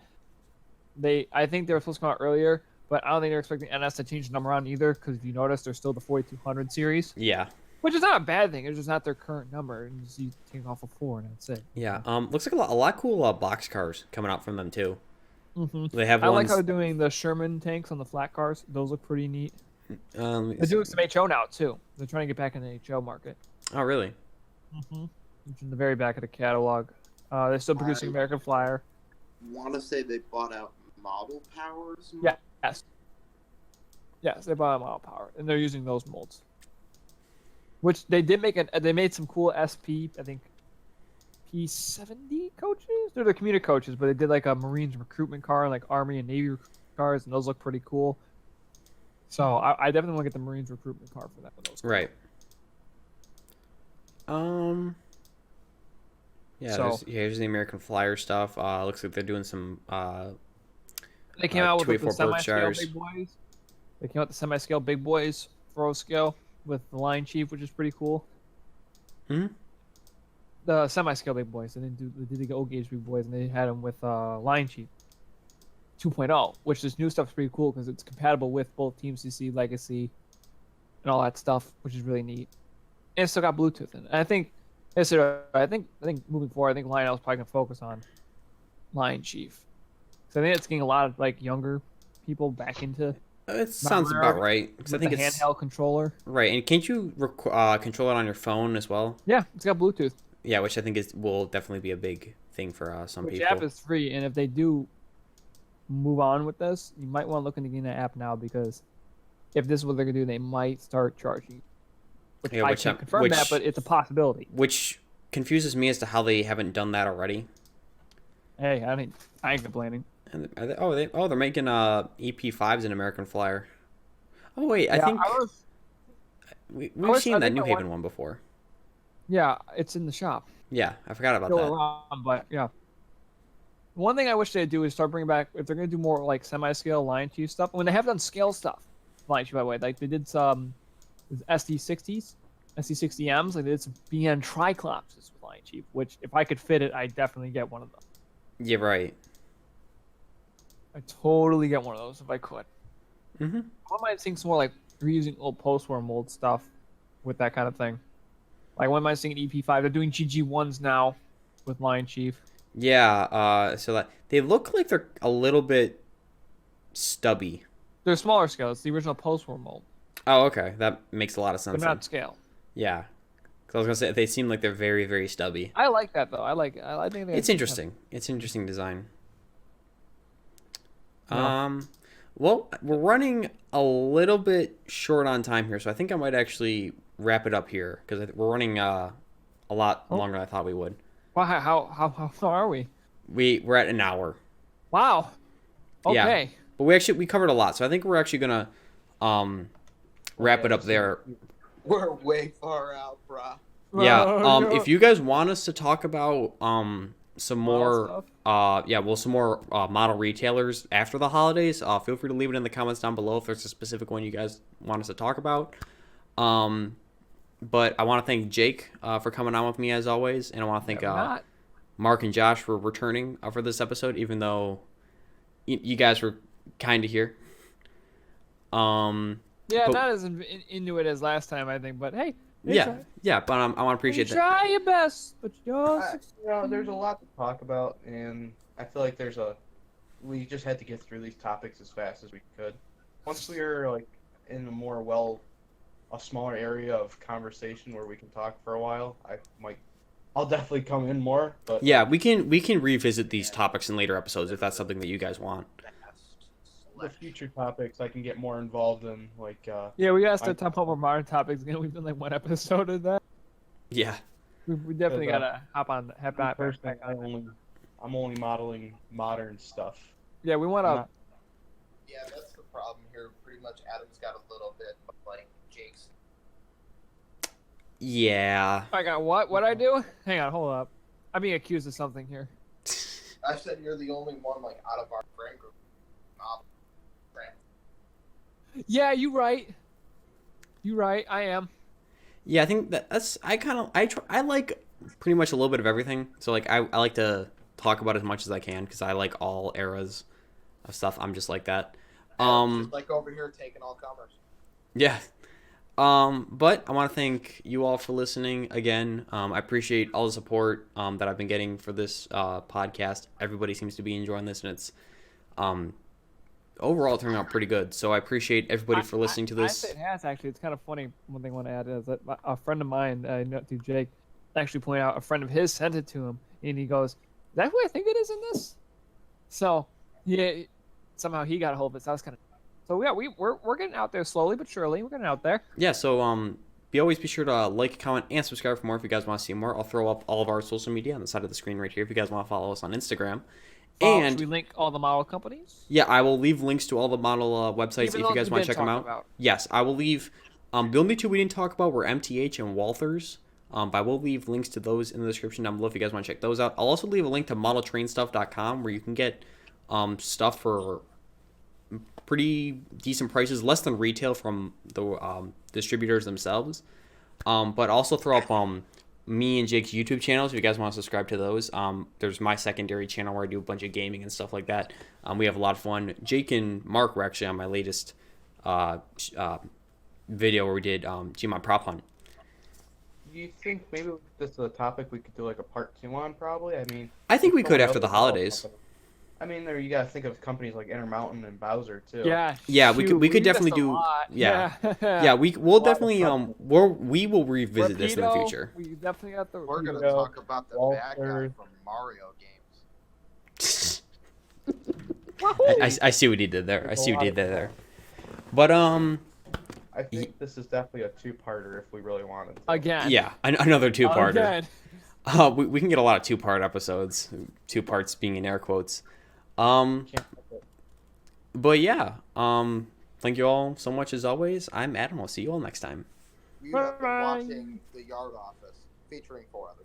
I think they were supposed to come out earlier, but I don't think they're expecting NS to change the number around either. Because if you notice, they're still the 4200 series, Yeah. which is not a bad thing. It's just not their current number, and just you take off a 4, and that's it. Yeah. Looks like a lot of cool box cars coming out from them too. Mm-hmm. They have I like ones. how they're doing the Sherman tanks on the flat cars. Those look pretty neat. Let me They're see. doing some HO now too. They're trying to get back in the HO market. Oh, really? Mm-hmm. It's in the very back of the catalog. They're still producing American Flyer. Want to say they bought out Model Powers? Yeah. Yes, they bought a Model Power, and they're using those molds. Which they did they made some cool SP, I think, P70 coaches? They're the commuter coaches, but they did like a Marines recruitment car, like Army and Navy cars, and those look pretty cool. So I definitely want to get the Marines recruitment car for that one. Those. Right. Yeah, So- here's the American Flyer stuff. Looks like they're doing some They came out with the 284 semi-scale Berkshires. big boys. They came out with the semi-scale big boys for scale with the line chief, which is pretty cool. Mhm. The semi-scale big boys. They did the O gauge big boys, and they had them with line chief 2.0, which this new stuff's pretty cool because it's compatible with both Team CC, Legacy, and all that stuff, which is really neat. And it's still got Bluetooth in it. And I think moving forward, I think Lionel's probably gonna focus on Line Chief. So I think it's getting a lot of like younger people back into It sounds about right. Because I with think the it's handheld controller. right. And can't you control it on your phone as well? Yeah, it's got Bluetooth. Yeah, which I think will definitely be a big thing for some Which people. app is free, and if they do move on with this, you might want to look into getting that app now because if this is what they're gonna do, they might start charging. Which Yeah, I which can't I'm- confirm which- that, but it's a possibility. Which confuses me as to how they haven't done that already. Hey, I ain't complaining. And they're making EP5s in American Flyer. Oh wait, I Yeah, think I was- we've I seen that think New I Haven want- one before. Yeah, it's in the shop. Yeah, I forgot about Still that. around, but yeah. One thing I wish they'd do is start bringing back if they're gonna do more like semi-scale line chief stuff. When they have done scale stuff, line chief by the way, like they did some SD60s, SD60Ms, like they did some BN Triclopses with line chief. Which if I could fit it, I'd definitely get one of them. Yeah, right. I'd totally get one of those if I could. Mm-hmm. I might seeing some more like reusing old post-war mold stuff with that kind of thing. Like when am I seeing EP5? They're doing GG1s now with line chief. Yeah. So that they look like they're a little bit stubby. They're smaller scale. It's the original post-war mold, Oh, okay. That makes a lot of but sense. not scale. Yeah. 'Cause I was gonna say they seem like they're very, very stubby. I like that though. I think It's interesting. It's interesting design. No. Well, we're running a little bit short on time here, so I think I might actually wrap it up here because we're running a lot longer than I thought we would. Wow, how far are we? We're at an hour. Wow. Yeah. Okay. But we covered a lot, so I think we're actually gonna wrap it up there. We're way far out, brah. Yeah. If you guys want us to talk about some more Model some more model retailers after the holidays, feel free to leave it in the comments down below if there's a specific one you guys want us to talk about. But I want to thank Jake for coming on with me as always, and I want to thank Mark and Josh for returning for this episode, even though you guys were kind of here. Yeah, but- not as into it as last time, I think. But hey, But I want to appreciate that. Try your best, but you'll There's a lot to talk about, and I feel like we just had to get through these topics as fast as we could. Once we are like in a smaller area of conversation where we can talk for a while, I'll definitely come in more. But Yeah, we can revisit these topics in later episodes if that's something that you guys want. the future topics I can get more involved in, like Yeah, we gotta start talking about modern topics again. We've done like one episode of that. Yeah. We definitely gotta hop back personally, on. I'm only modeling modern stuff. Yeah, we want to. Yeah, that's the problem here. Pretty much Adam's got a little bit, but like Jake's. Yeah. I got what? What I do? Hang on, hold up. I'm being accused of something here. I said you're the only one like out of our friend group. Yeah, you right. You right. I am. Yeah, I think that's I like pretty much a little bit of everything. So like I like to talk about as much as I can because I like all eras of stuff. I'm just like that. Just like over here taking all comers. Yeah. But I want to thank you all for listening again. I appreciate all the support that I've been getting for this podcast. Everybody seems to be enjoying this, and it's overall turning out pretty good. So I appreciate everybody for listening to this. I say it has actually. It's kind of funny. One thing I want to add is that a friend of mine, through Jake, actually pointed out a friend of his sent it to him, and he goes, "Is that who I think it is in this?" So yeah, somehow he got a hold of it. So that was kind of. So yeah, we're getting out there slowly but surely. We're getting out there. Yeah. So always be sure to like, comment, and subscribe for more if you guys want to see more. I'll throw up all of our social media on the side of the screen right here if you guys want to follow us on Instagram. And we link all the model companies. Yeah, I will leave links to all the model websites Even if you guys want to check them out. about. Yes, I will leave. The only two we didn't talk about were MTH and Walthers. But I will leave links to those in the description down below if you guys want to check those out. I'll also leave a link to modeltrainstuff.com where you can get stuff for pretty decent prices, less than retail from the distributors themselves. But also throw up me and Jake's YouTube channels if you guys want to subscribe to those. There's my secondary channel where I do a bunch of gaming and stuff like that. We have a lot of fun. Jake and Mark were actually on my latest video where we did Gmod Prop Hunt. Do you think maybe this is a topic we could do like a part 2 on? Probably. I mean, I think we could probably after the other model holidays. companies. I mean, you gotta think of companies like Intermountain and Bowser too. Yeah. Yeah, shoot, we could missed definitely a do. lot. Yeah. Yeah. Yeah, we'll lot of definitely fun. we will revisit this in the Rapido, future. We definitely got the. We're gonna Rapido, talk about the bad guy Walter. from Mario games. I see what he did there. I see what he did there. But I think this is definitely a 2-parter if we really wanted to. Again. yeah, another two-parter. Again. We can get a lot of two-part episodes. 2 parts being in air quotes. Can't help it. But yeah, thank you all so much as always. I'm Adam. I'll see you all next time. You have been Bye-bye. watching The Yard Office, featuring 4 others.